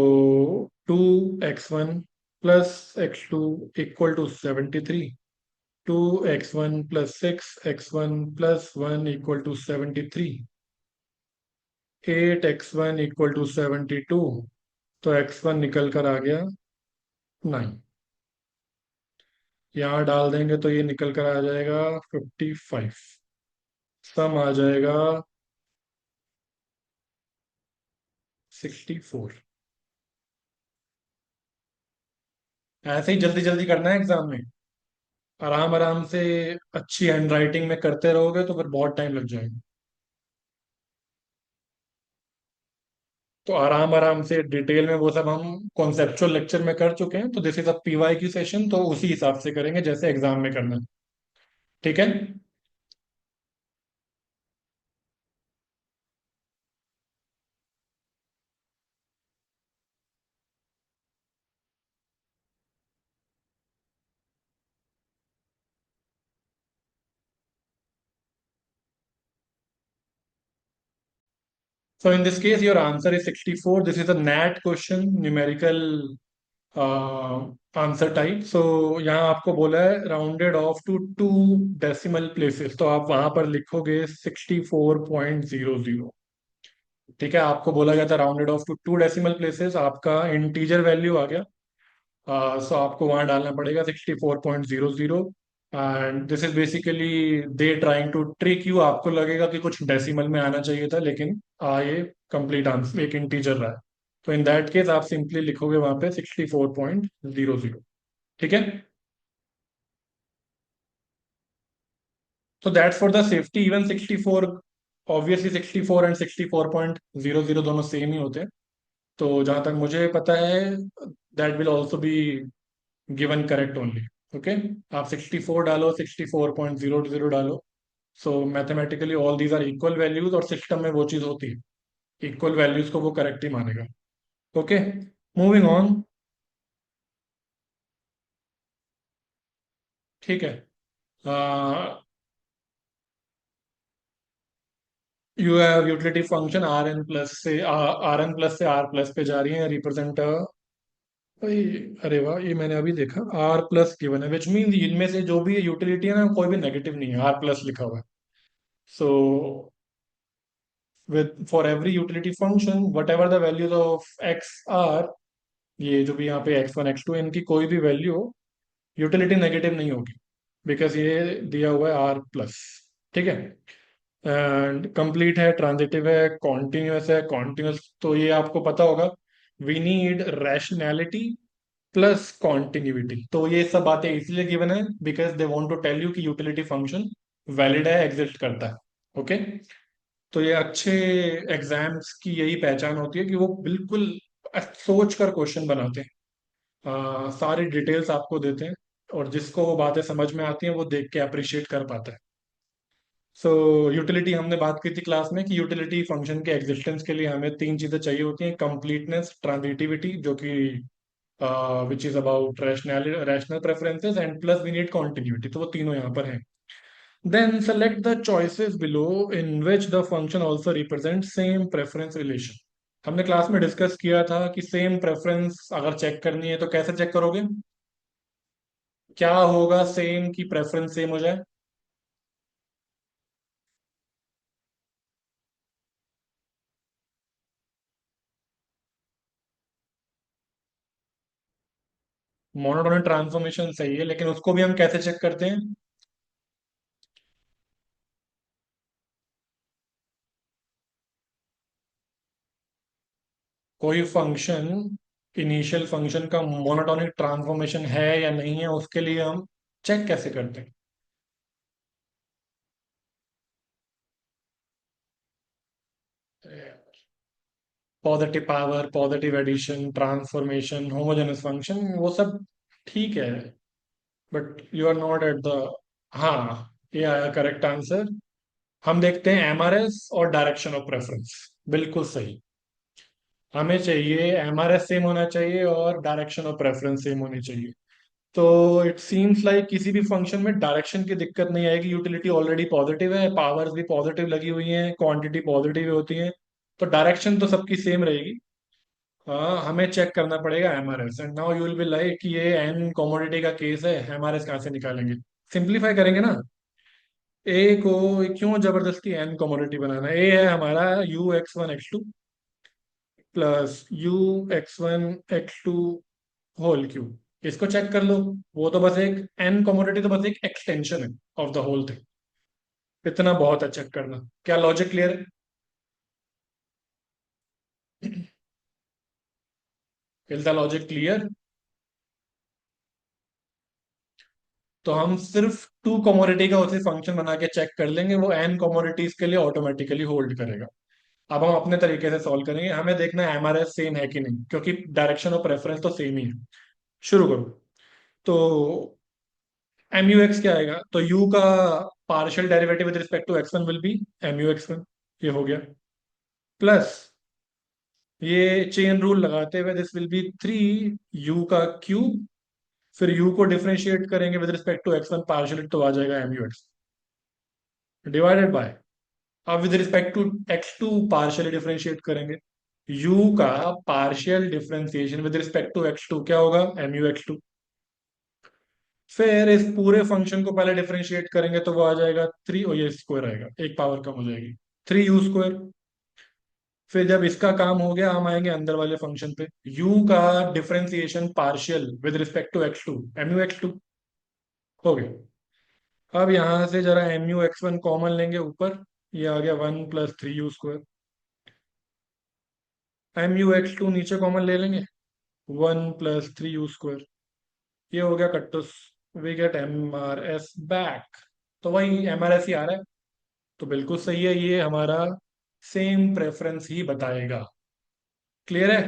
2x1 + x2 equal to 73. 2x1 + 6x1 + 1 equal to 73. 8x1 equal to 72. तो x1 निकल कर आ गया 9. यहाँ डाल देंगे तो ये निकल कर आ जाएगा 55. सम आ जाएगा 64. ऐसे ही जल्दी जल्दी करना है एग्जाम में. आराम आराम से अच्छी हैंडराइटिंग में करते रहोगे तो फिर बहुत टाइम लग जाएगा. तो आराम आराम से डिटेल में वो सब हम कॉन्सेप्चुअल लेक्चर में कर चुके हैं, तो दिस इज अ पीवाई की सेशन, तो उसी हिसाब से करेंगे जैसे एग्जाम में करना है। ठीक है। So in this case, your answer is 64. This is a NAT question, numerical answer type. So यहाँ आपको बोला है rounded off to two decimal places, तो आप वहां पर लिखोगे 64.00। ठीक है, आपको बोला गया था rounded off to two decimal places, आपका इंटीजर वैल्यू आ गया। सो आपको वहां डालना पड़ेगा 64.00। And this is basically they trying to trick you, आपको लगेगा कि कुछ डेसिमल में आना चाहिए था, लेकिन ये कंप्लीट आंसर एक इंटीजर रहा है। तो इन दैट केस आप सिंपली लिखोगे वहां पे 64.00। ठीक है। तो that's for the safety, even 64, obviously 64 and 64.00 दोनों सेम ही होते हैं। तो जहां तक मुझे पता है, that will also be given correct only. Okay, आप 64 डालो, 64.00 डालो। So mathematically all these are equal values, और सिस्टम में वो चीज होती है, इक्वल वैल्यूज को वो करेक्ट ही मानेगा। Okay, moving on. ठीक है। You have utility function R N plus से आर प्लस पे जा रही है, रिप्रेजेंट भाई। अरे वाह, ये मैंने अभी देखा, आर प्लस गिवन है, विच मीन इनमें से जो भी यूटिलिटी है ना, कोई भी नेगेटिव नहीं है, आर प्लस लिखा हुआ है। So with for every utility function whatever the values of x are, ये जो भी यहाँ पे एक्स वन एक्स टू, इनकी कोई भी वैल्यू हो, यूटिलिटी नेगेटिव नहीं होगी, बिकॉज ये दिया हुआ है आर प्लस। ठीक है। एंड कंप्लीट है, ट्रांजिटिव है, कॉन्टिन्यूस है। कॉन्टिन्यूस तो ये आपको पता होगा, we need rationality plus continuity. तो ये सब बातें इसलिए गिवन है because they want to tell you कि यूटिलिटी फंक्शन वैलिड है, एग्जिस्ट करता है। ओके। तो ये अच्छे एग्जाम्स की यही पहचान होती है कि वो बिल्कुल सोच कर क्वेश्चन बनाते हैं, सारी डिटेल्स आपको देते हैं, और जिसको वो बातें समझ में आती हैं वो देख के अप्रिशिएट कर पाता है। सो यूटिलिटी हमने बात की थी क्लास में कि यूटिलिटी फंक्शन के एग्जिस्टेंस के लिए हमें तीन चीजें चाहिए होती हैं, कंप्लीटनेस, ट्रांजिटिविटी, जो कि which is about rational preferences, and plus we need continuity. तो वो तीनों यहाँ पर हैं। Then select the choices below in which the function also represent same preference relation. हमने क्लास में डिस्कस किया था कि सेम प्रेफरेंस अगर चेक करनी है तो कैसे चेक करोगे, क्या होगा सेम की प्रेफरेंस सेम हो जाए। मोनोटोनिक ट्रांसफॉर्मेशन सही है, लेकिन उसको भी हम कैसे चेक करते हैं। कोई फंक्शन इनिशियल फंक्शन का मोनोटोनिक ट्रांसफॉर्मेशन है या नहीं है, उसके लिए हम चेक कैसे करते हैं। Positive power, positive addition, transformation, homogeneous function, वो सब ठीक है, but you are not at the. हाँ, ये आया करेक्ट आंसर। हम देखते हैं एमआरएस और डायरेक्शन ऑफ प्रेफरेंस। बिल्कुल सही। हमें चाहिए एमआरएस सेम होना चाहिए और डायरेक्शन ऑफ प्रेफरेंस सेम होनी चाहिए। तो इट सीम्स लाइक किसी भी फंक्शन में डायरेक्शन की दिक्कत नहीं आएगी, यूटिलिटी ऑलरेडी पॉजिटिव है, पावर्स भी पॉजिटिव लगी हुई हैं, क्वांटिटी पॉजिटिव होती है, तो डायरेक्शन तो सबकी सेम रहेगी। हाँ, हमें चेक करना पड़ेगा MRS, and now you will be like कि ये एन कमोडिटी का केस है, एमआरएस कहाँ से निकालेंगे। सिंप्लीफाई करेंगे ना, ए को क्यों जबरदस्ती एन कमोडिटी बनाना, ए है हमारा u x one x two plus u x one x two whole cube, इसको चेक कर लो। वो तो बस एक एन कमोडिटी, तो बस एक एक्सटेंशन है ऑफ द होल थिंग। इतना बहुत है चेक करना। क्या लॉजिक क्लियर है? Is the logic clear? तो हम सिर्फ टू कमोडिटी का उसे फंक्शन बना के चेक कर लेंगे, वो एन कमोडिटीज के लिए ऑटोमेटिकली होल्ड करेगा। अब हम अपने तरीके से सॉल्व करेंगे, हमें देखना है एमआरएस सेम है कि नहीं, क्योंकि डायरेक्शन ऑफ रेफरेंस तो सेम ही है। शुरू करो। तो एम यू एक्स क्या आएगा, तो यू का partial derivative with respect to x one will be M U x one. ये हो गया। प्लस ये चेन रूल लगाते हुए दिस विल बी 3 यू का क्यूब, फिर यू को डिफरेंशिएट करेंगे with respect to x one partial, तो आ जाएगा M U X divided by, अब with respect to x two partially differentiate करेंगे, u का partial differentiation with respect to x to क्या होगा, एम यू एक्स टू। फिर इस पूरे फंक्शन को पहले डिफरेंशिएट करेंगे तो वो आ जाएगा 3, और ये स्क्वायर आएगा, एक पावर कम हो जाएगी, 3 u स्क्वायर। फिर जब इसका काम हो गया, हम आएंगे अंदर वाले फंक्शन पे, u का differentiation partial with respect to x two, M U x two हो गया। अब यहां से जरा M U x one common लेंगे ऊपर, ये आ गया 1 + 3 u square. M U x two नीचे कॉमन ले लेंगे, 1 + 3 u स्क्वायर। ये हो गया कट्टुस, we get M R S back. तो वही एम आर एस ही आ रहा है, तो बिल्कुल सही है, ये हमारा सेम प्रेफरेंस ही बताएगा। क्लियर है?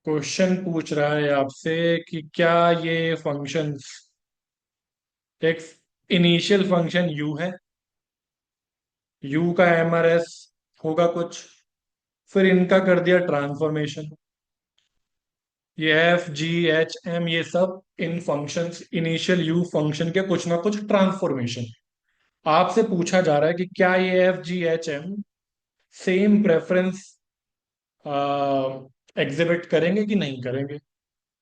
क्वेश्चन पूछ रहा है आपसे कि क्या ये फंक्शंस, एक इनिशियल फंक्शन u है, u का एम आर एस होगा कुछ, फिर इनका कर दिया ट्रांसफॉर्मेशन, ये एफ जी एच एम ये सब इन फंक्शंस इनिशियल यू फंक्शन के कुछ ना कुछ ट्रांसफॉर्मेशन। आपसे पूछा जा रहा है कि क्या ये F G H M same preference exhibit करेंगे कि नहीं करेंगे।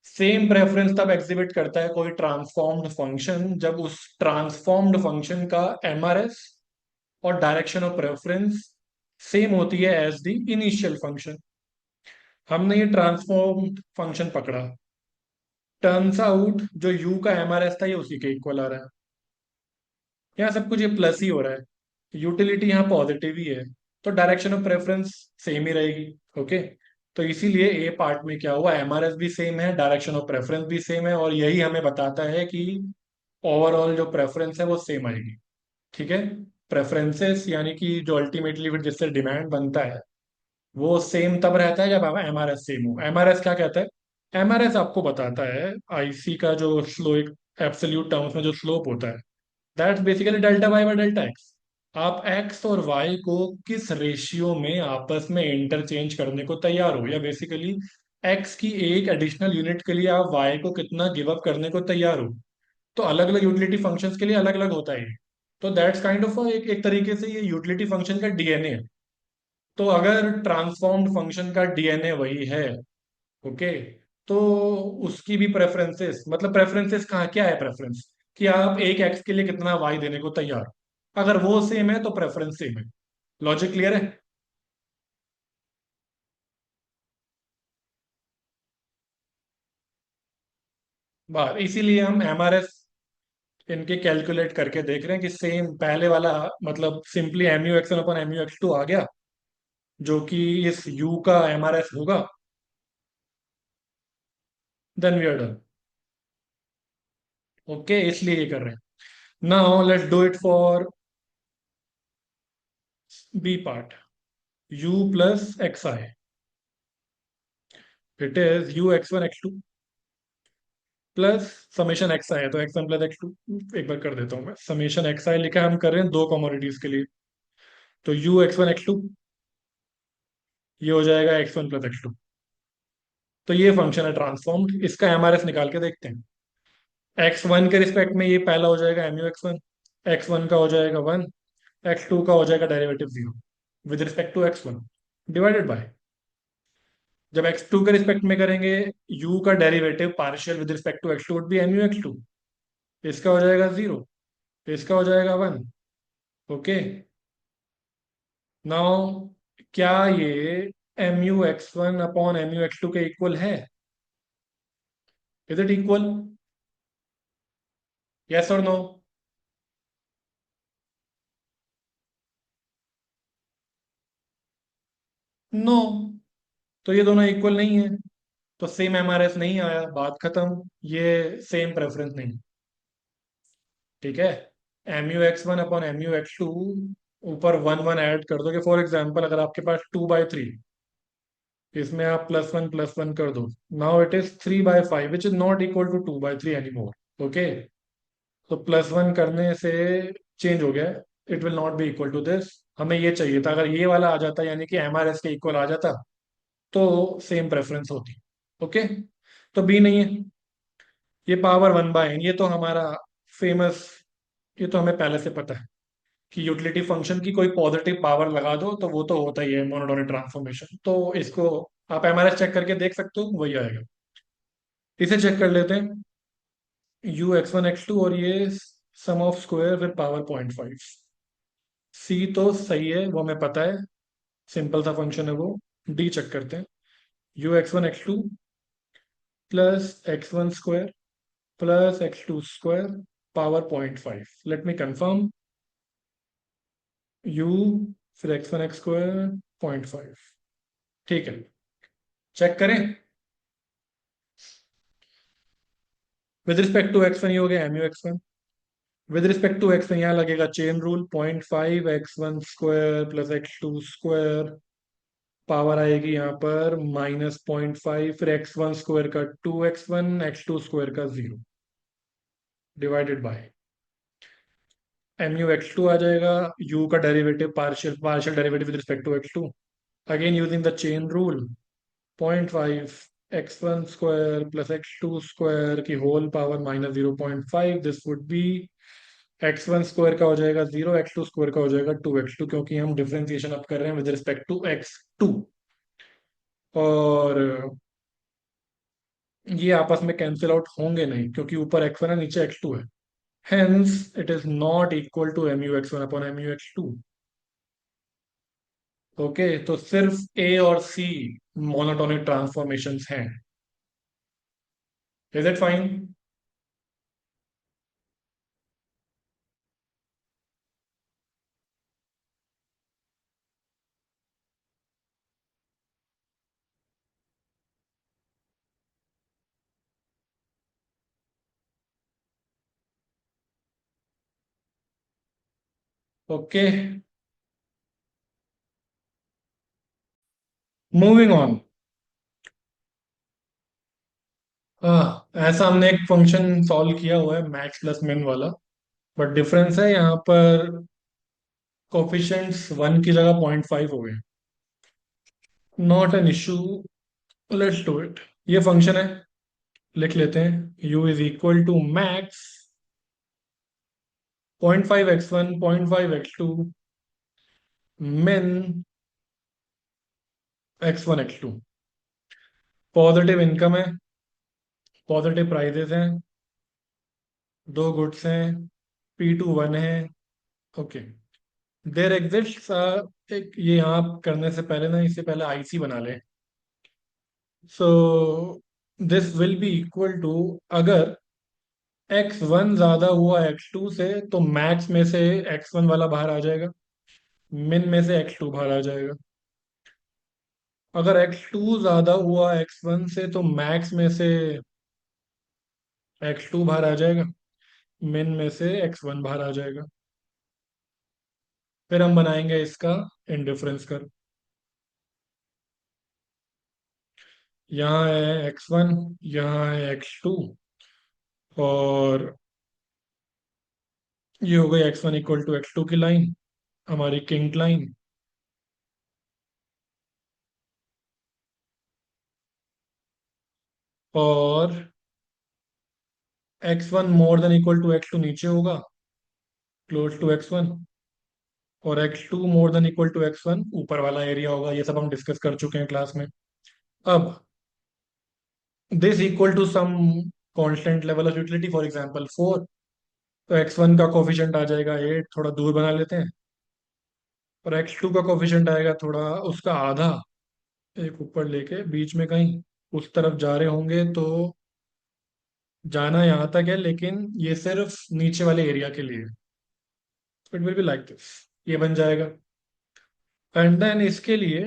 सेम प्रेफरेंस तब एग्जिबिट करता है कोई ट्रांसफॉर्म्ड फंक्शन जब उस ट्रांसफॉर्म्ड फंक्शन का एमआरएस और डायरेक्शन ऑफ प्रेफरेंस सेम होती है एज द इनिशियल फंक्शन। हमने ये ट्रांसफॉर्म्ड फंक्शन पकड़ा, टर्न्स आउट जो यू का एमआरएस था ये उसी के इक्वल आ रहा है, यहाँ सब कुछ ये प्लस ही हो रहा है, यूटिलिटी यहाँ पॉजिटिव ही है, तो डायरेक्शन ऑफ प्रेफरेंस सेम ही रहेगी। ओके, तो इसीलिए ए पार्ट में क्या हुआ, एमआरएस भी सेम है, डायरेक्शन ऑफ प्रेफरेंस भी सेम है, और यही हमें बताता है कि ओवरऑल जो प्रेफरेंस है वो सेम आएगी। ठीक है, प्रेफरेंसेस यानी कि जो अल्टीमेटली फिर जिससे डिमांड बनता है वो सेम तब रहता है जब एमआरएस सेम हो। एमआरएस क्या कहता है, एमआरएस आपको बताता है आईसी का जो स्लो, एब्सोल्यूट टर्म्स में जो स्लोप होता है, that's basically delta y by delta x. आप एक्स और वाई को किस रेशियो में आपस में इंटरचेंज करने को तैयार हो, या बेसिकली एक्स की एक एडिशनल यूनिट के लिए आप वाई को कितना गिव अप करने को तैयार हो। तो अलग अलग यूटिलिटी फंक्शंस के लिए अलग अलग होता है ये। तो दैट्स काइंड ऑफ एक तरीके से ये यूटिलिटी फंक्शन का डीएनए है। तो अगर ट्रांसफॉर्म्ड फंक्शन का डीएनए वही है, ओके, तो उसकी भी प्रेफरेंसेस, मतलब प्रेफरेंसेस कहाँ क्या है, प्रेफरेंस कि आप एक एक्स के लिए कितना वाई देने को तैयार हो, अगर वो सेम है तो प्रेफरेंस सेम है। लॉजिक क्लियर है? बात इसीलिए हम एमआरएस इनके कैलकुलेट करके देख रहे हैं कि सेम पहले वाला, मतलब simply M U x one upon M U x two आ गया, जो कि इस यू का एमआरएस होगा, then we are done. Okay, इसलिए ये कर रहे हैं। Now let's do it for B part, u plus X I, it is u x one x two plus summation X I है, तो X one plus x two. एक बार कर देता हूँ मैं, समेशन एक्स आई लिखा है, हम कर रहे हैं दो कमोडिटीज के लिए, तो u x one x two, ये हो जाएगा x one plus x two. तो ये फंक्शन है ट्रांसफॉर्म्ड, इसका एमआरएस निकाल के देखते हैं। एक्स वन के रिस्पेक्ट में ये पहला हो जाएगा एम यू एक्स वन का हो जाएगा 1, एक्स टू का हो जाएगा derivative 0 with respect to x one, divided by, जब एक्स टू के रिस्पेक्ट में करेंगे u का derivative partial with respect to x two would be M U x two, इसका हो जाएगा 0, इसका हो जाएगा 1। ओके, नाउ क्या ये M U x one upon M U x two के इक्वल है? Is it equal? यस और नो? नो, तो ये दोनों इक्वल नहीं है, तो सेम एमआरएस नहीं आया, बात खत्म। ये सेम प्रेफरेंस नहीं। ठीक है। mu x1 upon mu x2, ऊपर वन वन ऐड कर दोगे। फॉर एग्जाम्पल अगर आपके पास 2/3, इसमें आप +1 +1 कर दो। Now it is 3/5 which is not equal to 2/3 any more. Okay, तो +1 करने से चेंज हो गया, it will not be equal to this. हमें ये चाहिए था, अगर ये वाला आ जाता यानी कि एमआरएस के इक्वल आ जाता, तो सेम प्रेफरेंस होती। ओके, तो बी नहीं है। ये पावर 1/n, ये तो हमारा फेमस, ये तो हमें पहले से पता है कि यूटिलिटी फंक्शन की कोई पॉजिटिव पावर लगा दो तो वो तो होता ही है मोनोटोनिक ट्रांसफॉर्मेशन। तो इसको आप एमआरएस चेक करके देख सकते हो, वही आएगा। इसे चेक कर लेते हैं, u x1 x2, और ये सम ऑफ स्क्वायर विद पावर 0.5। सी तो सही है, वो हमें पता है, सिंपल सा फंक्शन है वो। डी चेक करते हैं, u x1 x2 +x1 square +x2 square power 0.5। Let me confirm, u फिर x1 x स्क्वायर 0.5। ठीक है, चेक करें। With respect to x one ये हो गया mu x1। With respect to x one यहाँ लगेगा chain rule, 0.5 x1 square +x2 square, power आएगी यहाँ पर -0.5, फिर x1 स्क्वायर का 2x1, x2 स्क्वायर का 0, डिवाइडेड बाय mu x2 आ जाएगा। u का derivative, partial partial derivative with respect to x2, again using the chain rule, 0.5 x1 square +x2 square की whole power -0.5, this would be x1 square का हो जाएगा 0, x2 square का हो जाएगा 2x2, क्योंकि हम डिफरेंशिएशन अब कर रहे हैं विद रिस्पेक्ट टू x2। और ये आपस में कैंसिल आउट होंगे नहीं, क्योंकि ऊपर x1 है नीचे x2 है। Hence it is not equal to mu x1 upon mu x2। Okay, तो सिर्फ ए और सी मोनोटोनिक ट्रांसफॉर्मेशंस हैं। Is it fine? Okay, moving on. ऐसा हमने एक फंक्शन सॉल्व किया हुआ है मैक्स प्लस मिन वाला, बट डिफरेंस है यहाँ पर, कोफिशिएंट्स 1 की जगह 0.5 हो गए। Not an issue, let's do it. ये फंक्शन है, लिख लेते हैं, u is equal to max 0.5 x1 0.5 x2 min x1 x2। Positive income है, पॉजिटिव प्राइजेस हैं, दो गुड्स हैं, P2 1 है। ओके, देर एग्जिस्ट, एक ये यहाँ करने से पहले ना, इससे पहले आईसी बना ले। So this will be equal to, अगर x1 ज्यादा हुआ x2 से तो मैक्स में से x1 वाला बाहर आ जाएगा, मिन में से x2 बाहर आ जाएगा। अगर x2 ज्यादा हुआ x1 से तो मैक्स में से x2 बाहर आ जाएगा, मिन में से x1 बाहर आ जाएगा। फिर हम बनाएंगे इसका इंडिफरेंस कर। यहाँ है x1, यहाँ है x2, और ये हो गई x1 इक्वल टू x2 की लाइन, हमारी किंग लाइन। और x1 more than equal to x2 नीचे होगा, क्लोज टू x1, और x2 more than equal to x1 ऊपर वाला एरिया होगा। ये सब हम डिस्कस कर चुके हैं क्लास में। अब this equal to some constant level of utility, for example 4, तो x1 का कोफिशिएंट आ जाएगा 8, थोड़ा दूर बना लेते हैं, और x2 का कोफिशिएंट आएगा थोड़ा उसका आधा, एक ऊपर लेके बीच में कहीं उस तरफ जा रहे होंगे, तो जाना यहाँ तक है, लेकिन ये सिर्फ नीचे वाले एरिया के लिए। It will be like this, ये बन जाएगा। एंड देन इसके लिए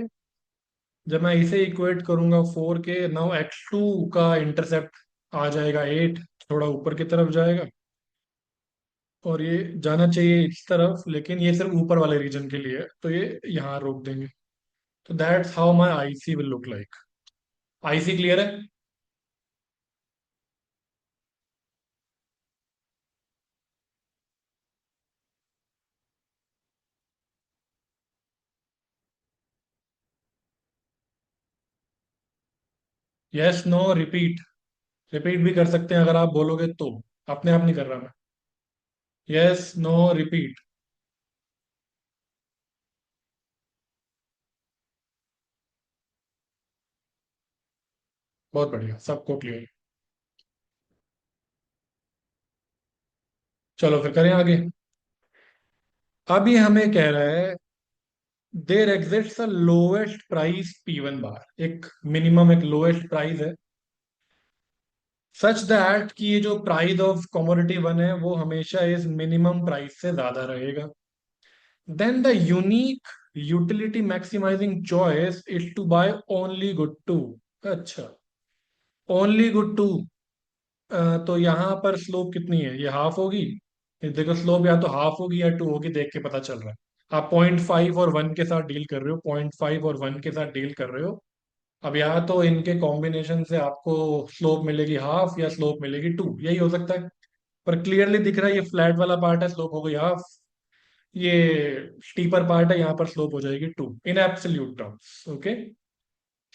जब मैं इसे इक्वेट करूंगा 4 के, नाउ x2 का इंटरसेप्ट आ जाएगा 8, थोड़ा ऊपर की तरफ जाएगा, और ये जाना चाहिए इस तरफ, लेकिन ये सिर्फ ऊपर वाले रीजन के लिए है, तो ये यहाँ रोक देंगे। तो that's how my IC will look like. IC clear है? Yes, no, repeat. रिपीट भी कर सकते हैं अगर आप बोलोगे तो। अपने आप नहीं कर रहा मैं। Yes, no, repeat. बहुत बढ़िया, सबको क्लियर। चलो फिर करें आगे। अब ये हमें कह रहा है there exists a lowest price P1 bar, एक मिनिमम, एक लोएस्ट प्राइस है, सच दैट कि ये जो प्राइस ऑफ कमोडिटी वन है वो हमेशा इस मिनिमम प्राइस से ज्यादा रहेगा। Then the unique utility maximising choice is to buy only good two. अच्छा, ओनली गुड टू। तो यहाँ पर स्लोप कितनी है? ये हाफ होगी। ये देखो, स्लोप या तो हाफ होगी या 2 होगी, देख के पता चल रहा है। आप 0.5 और 1 के साथ डील कर रहे हो, 0.5 और 1 के साथ डील कर रहे हो। अब यहाँ तो इनके कॉम्बिनेशन से आपको स्लोप मिलेगी हाफ या स्लोप मिलेगी 2, यही हो सकता है। पर क्लियरली दिख रहा है ये फ्लैट वाला पार्ट है, स्लोप हो गई हाफ। ये स्टीपर पार्ट है, यहाँ पर स्लोप हो जाएगी 2 in absolute terms. Okay,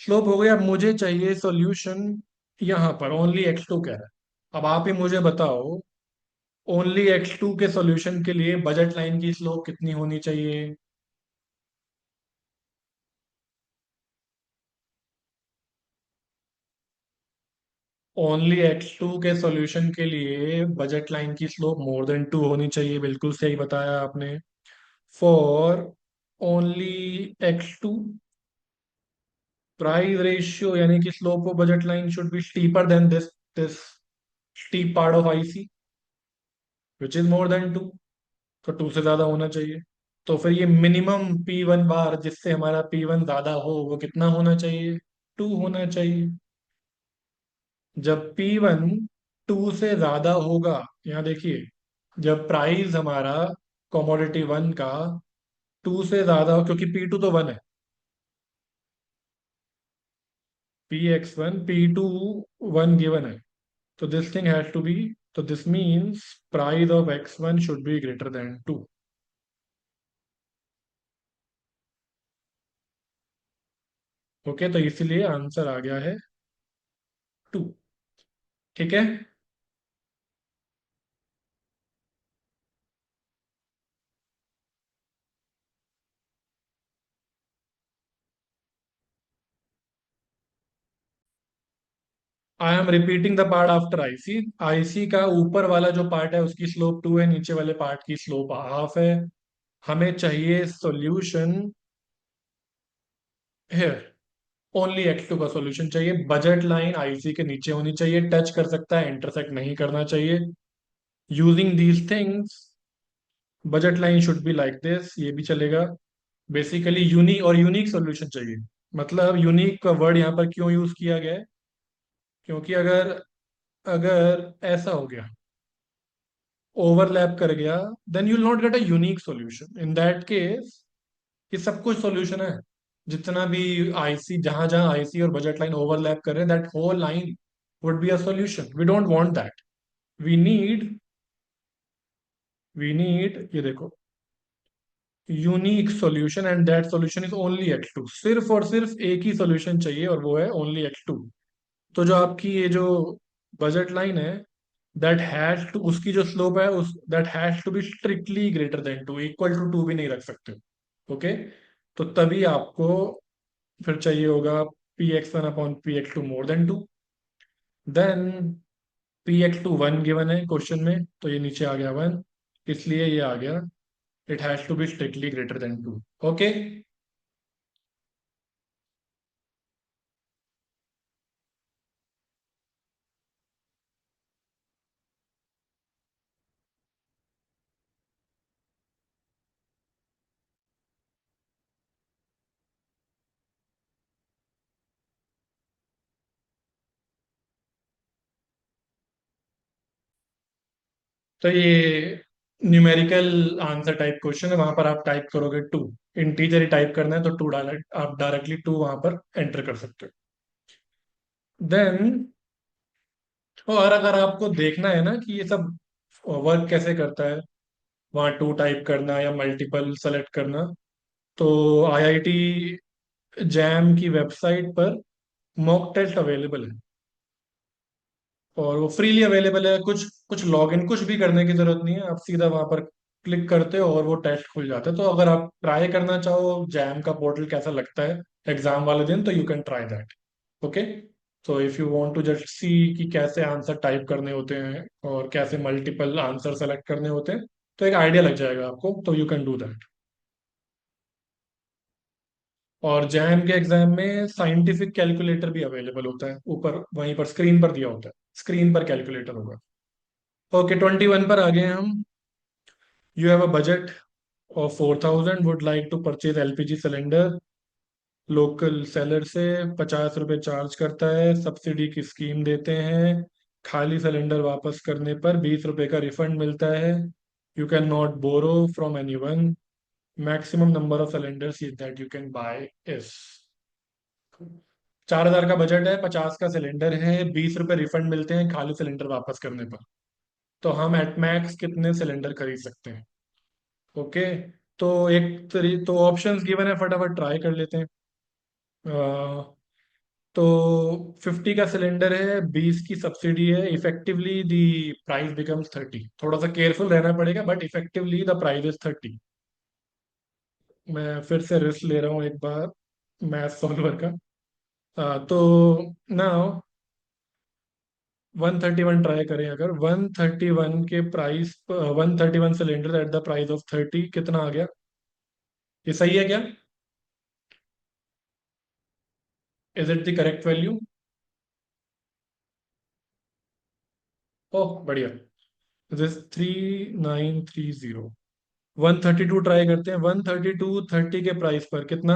slope हो गया। अब मुझे चाहिए सॉल्यूशन। यहाँ पर ओनली x2 कह रहा है। अब आप ही मुझे बताओ, ओनली x2 के सॉल्यूशन के लिए बजट लाइन की स्लोप कितनी होनी चाहिए? ओनली x2 के सॉल्यूशन के लिए बजट लाइन की स्लोप मोर देन 2 होनी चाहिए, बिल्कुल सही बताया आपने। For only x2, price ratio यानी कि slope of budget line should be steeper than this steep part of IC, which is more than 2। तो 2 से ज्यादा होना चाहिए। तो फिर ये मिनिमम P1 बार जिससे हमारा P1 ज्यादा हो वो कितना होना चाहिए? 2 होना चाहिए। जब P1 2 से ज्यादा होगा, यहाँ देखिए, जब प्राइस हमारा कमोडिटी वन का 2 से ज्यादा हो, क्योंकि P2 तो 1 है, Px1 P2 1 गिवन है, तो this thing has to be, तो this means price of x1 should be greater than 2। Okay, तो इसलिए आंसर आ गया है 2। ठीक है। I am repeating the part after IC. IC का ऊपर वाला जो पार्ट है उसकी स्लोप 2 है, नीचे वाले पार्ट की स्लोप हाफ है। हमें चाहिए सॉल्यूशन हियर। ओनली x2 का सॉल्यूशन चाहिए। बजट लाइन आईसी के नीचे होनी चाहिए, टच कर सकता है, इंटरसेक्ट नहीं करना चाहिए। Using these things, budget line should be like this, ये भी चलेगा। बेसिकली यूनिक, और यूनिक सॉल्यूशन चाहिए। मतलब यूनिक का वर्ड यहाँ पर क्यों यूज किया गया है? क्योंकि अगर अगर ऐसा हो गया, ओवरलैप कर गया, then you will not get a unique solution. In that case ये सब कुछ सॉल्यूशन है। जितना भी आईसी, जहां जहां आईसी और बजट लाइन ओवरलैप कर रहे हैं, that whole line would be a solution. We don't want that. We need we need, ये देखो, unique solution, and that solution is only x2। सिर्फ और सिर्फ एक ही सॉल्यूशन चाहिए और वो है ओनली x2। तो जो आपकी ये जो बजट लाइन है, दैट हैज टू, उसकी जो स्लोप है उस, that has to be strictly greater than 2, equal to 2 भी नहीं रख सकते। ओके, तो तभी आपको फिर चाहिए होगा Px1/Px2 more than 2। Then Px2 1 given है क्वेश्चन में, तो ये नीचे आ गया 1, इसलिए ये आ गया it has to be strictly greater than 2। Okay. तो ये न्यूमेरिकल आंसर टाइप क्वेश्चन है, वहां पर आप टाइप करोगे टू। इंटीजर ही टाइप करना है तो टू डायरेक्ट आप डायरेक्टली टू वहां पर एंटर कर सकते हो। देन, और अगर आपको देखना है ना कि ये सब वर्क कैसे करता है, वहाँ टू टाइप करना या मल्टीपल सेलेक्ट करना, तो आईआईटी जैम की वेबसाइट पर मॉक टेस्ट अवेलेबल है, और वो फ्रीली अवेलेबल है। कुछ कुछ लॉगिन कुछ भी करने की जरूरत नहीं है, आप सीधा वहां पर क्लिक करते हो और वो टेस्ट खुल जाता है। तो अगर आप ट्राई करना चाहो जैम का पोर्टल कैसा लगता है एग्जाम वाले दिन, तो you can try that. Okay. So if you want to just see कि कैसे आंसर टाइप करने होते हैं और कैसे मल्टीपल आंसर सेलेक्ट करने होते हैं, तो एक आइडिया लग जाएगा आपको, तो यू कैन डू दैट। और जैम के एग्जाम में साइंटिफिक कैलकुलेटर भी अवेलेबल होता है, ऊपर वहीं पर स्क्रीन पर दिया होता है, स्क्रीन पर कैलकुलेटर होगा। ओके, 21 पर आ गए हम। You have a budget of 4,000, would like to purchase LPG cylinder. Local seller से 50 रुपये चार्ज करता है, सब्सिडी की स्कीम देते हैं, खाली सिलेंडर वापस करने पर 20 रुपये का रिफंड मिलता है। You can not borrow from anyone. Maximum number of cylinders that you can buy is. 4,000 का बजट है, 50 का सिलेंडर है, 20 रुपये रिफंड मिलते हैं खाली सिलेंडर वापस करने पर। तो हम एट मैक्स कितने सिलेंडर खरीद सकते हैं? ओके। तो तो ऑप्शंस गिवन है, फटाफट ट्राई कर लेते हैं। तो 50 का सिलेंडर है, 20 की सब्सिडी है, इफेक्टिवली द प्राइस बिकम्स 30। थोड़ा सा केयरफुल रहना पड़ेगा, but effectively the price is 30। मैं फिर से रिस्क ले रहा हूँ एक बार मैथ सॉल्वर का। तो नाउ 131 ट्राई करें। अगर 131 के price, 131 cylinder at the price of 30, कितना आ गया? ये सही है क्या? Is it the correct value? Oh बढ़िया। दिस 3930। 132 ट्राई करते हैं। 132 30 के प्राइस पर कितना?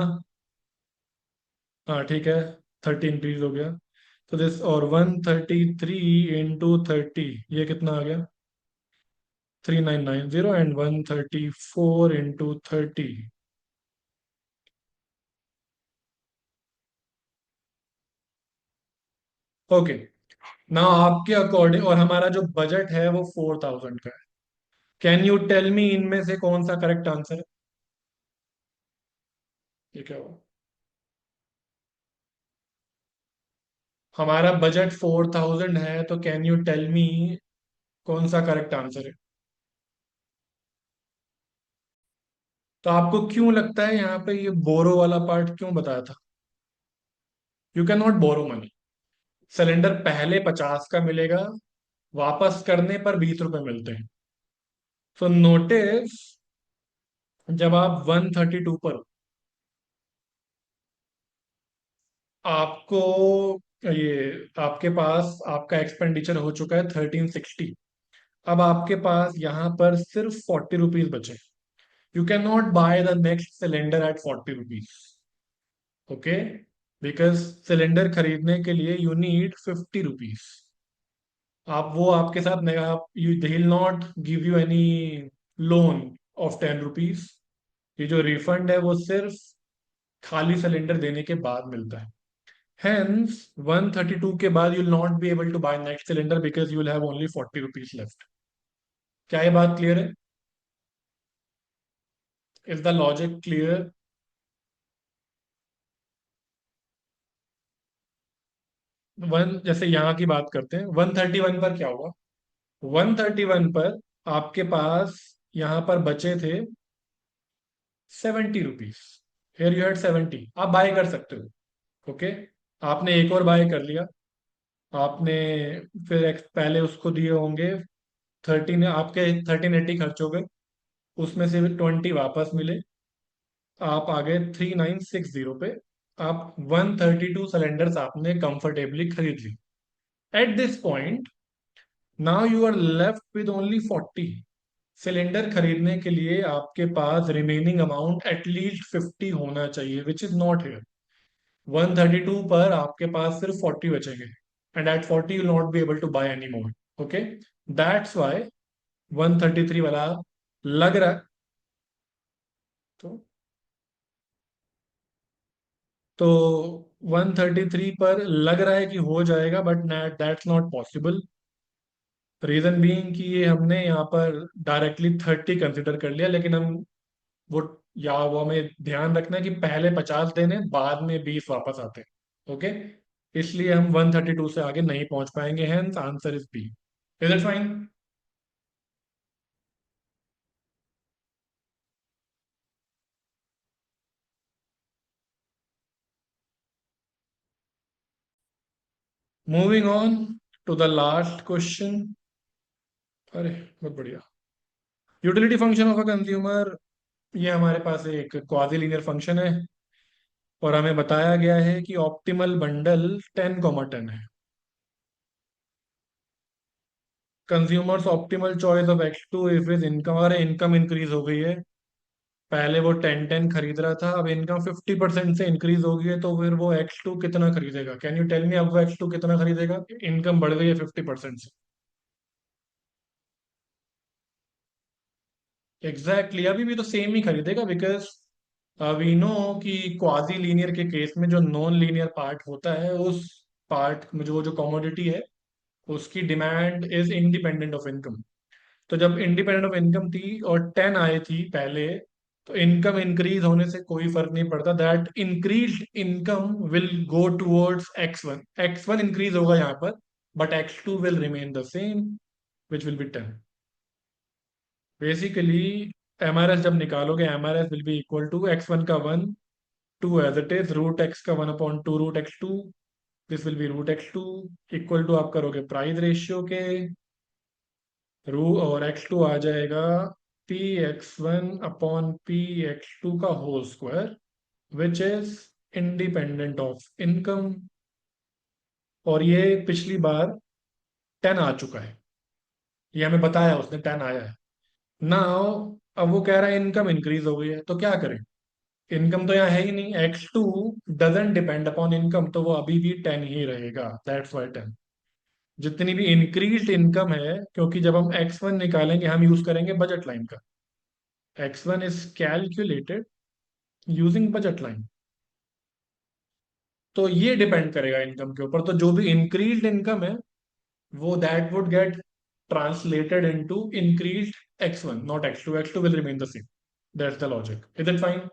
हाँ ठीक है, 30 इंक्रीज हो गया। तो दिस, और 133 इंटू 30, ये कितना आ गया? 3990। And 134 into 30। ओके। ना आपके अकॉर्डिंग, और हमारा जो बजट है वो 4,000 का है, कैन यू टेल मी इनमें से कौन सा करेक्ट आंसर है? ये क्या हुआ? हमारा बजट 4,000 है, तो कैन यू टेल मी कौन सा करेक्ट आंसर है? तो आपको क्यों लगता है यहाँ पे ये बोरो वाला पार्ट क्यों बताया था? You can not borrow money. Cylinder पहले 50 का मिलेगा, वापस करने पर 20 रुपए मिलते हैं। सो नोटिस, जब आप 132 पर हो, आपको ये आपके पास आपका एक्सपेंडिचर हो चुका है 1360। अब आपके पास यहाँ पर सिर्फ 40 रुपीज बचे। You can not by the next cylinder eight 40 rupees. Okay. Because cylinder खरीदने के लिए यू नीड 50 रुपीज। आप वो आपके साथ नहीं, आप you they will not give you any loan of 10 rupees. ये जो रिफंड है वो सिर्फ खाली सिलेंडर देने के बाद मिलता है। Hence, 132 के बाद you'll not be able to buy next cylinder because you will have only 40 rupees left. क्या ये बात क्लियर है? Is the logic clear? One, जैसे यहाँ की बात करते हैं, 131 पर क्या हुआ? 131 पर आपके पास यहाँ पर बचे थे 70 रुपीज। हियर यू हैड 70, आप बाय कर सकते हो। ओके। आपने एक और बाय कर लिया। आपने फिर पहले उसको दिए होंगे 13, आपके 1380 खर्च हो गए, उसमें से 20 वापस मिले, आप आ गए 3960 पे। आप 132 सिलेंडर्स आपने कंफर्टेबली खरीद ली। At this point, now you are left with only 40 cylinder. खरीदने के लिए आपके पास रिमेनिंग अमाउंट एटलीस्ट 50 होना चाहिए, विच इज नॉट हियर। 132 पर आपके पास सिर्फ 40 बचेंगे, and at 40 you not be able to buy any more. Okay. That's why 133 वाला लग रहा है। तो 133 पर लग रहा है कि हो जाएगा, but that's not possible. Reason being कि ये हमने यहाँ पर डायरेक्टली 30 कंसिडर कर लिया, लेकिन हम वो वो हमें ध्यान रखना है कि पहले 50 देने, बाद में 20 वापस आते हैं। ओके, इसलिए हम 132 से आगे नहीं पहुंच पाएंगे, hence answer is B. Is it fine? Moving on to the last question. अरे बहुत बढ़िया। Utility function of a consumer, ये हमारे पास एक क्वाजी लीनियर फंक्शन है, और हमें बताया गया है कि ऑप्टिमल बंडल 10, 10 है। Consumers optimal choice of X2 if is income, अगर इनकम इंक्रीज हो गई है। पहले वो 10, 10 खरीद रहा था, अब इनकम 50% से इंक्रीज हो गई है, तो फिर वो X2 कितना खरीदेगा? कैन यू टेल मी, अब वो X2 कितना खरीदेगा? इनकम बढ़ गई है 50% से। एग्जैक्टली exactly, अभी भी तो सेम ही खरीदेगा, बिकॉज वी नो कि क्वाजी लीनियर के केस में जो नॉन लीनियर पार्ट होता है, उस पार्ट में जो जो कमोडिटी है, उसकी demand is independent of income. तो जब इंडिपेंडेंट ऑफ इनकम थी और 10 आई थी पहले, तो इनकम इंक्रीज होने से कोई फर्क नहीं पड़ता, that increase income will go towards X1। X1 increase होगा यहाँ पर, but X2 will remain the same, which will be 10। Basically MRS जब निकालोगे, MRS will be equal to X1 का 1, 2 as it is, root x का 1/2 root X2, this will be root X2, equal to आप करोगे price ratio के रू, और X2 आ जाएगा P(x1)/P(x2) का whole square, which is independent of income. और ये पिछली बार 10 आ चुका है, ये हमें बताया उसने, 10 आया है। नाउ अब वो कह रहा है इनकम इंक्रीज हो गई है, तो क्या करें? इनकम तो यहाँ है ही नहीं, X2 doesn't depend upon income, तो वो अभी भी 10 ही रहेगा, दैट्स वाई 10। जितनी भी इंक्रीज्ड इनकम है, क्योंकि जब हम X1 निकालेंगे, हम यूज करेंगे बजट लाइन का। X1 is calculated using budget line. तो ये डिपेंड करेगा इनकम के ऊपर, तो जो भी इंक्रीज्ड इनकम है, वो that would get translated into increased X1, not X2। X2 will remain the same. That's the logic. Is it fine?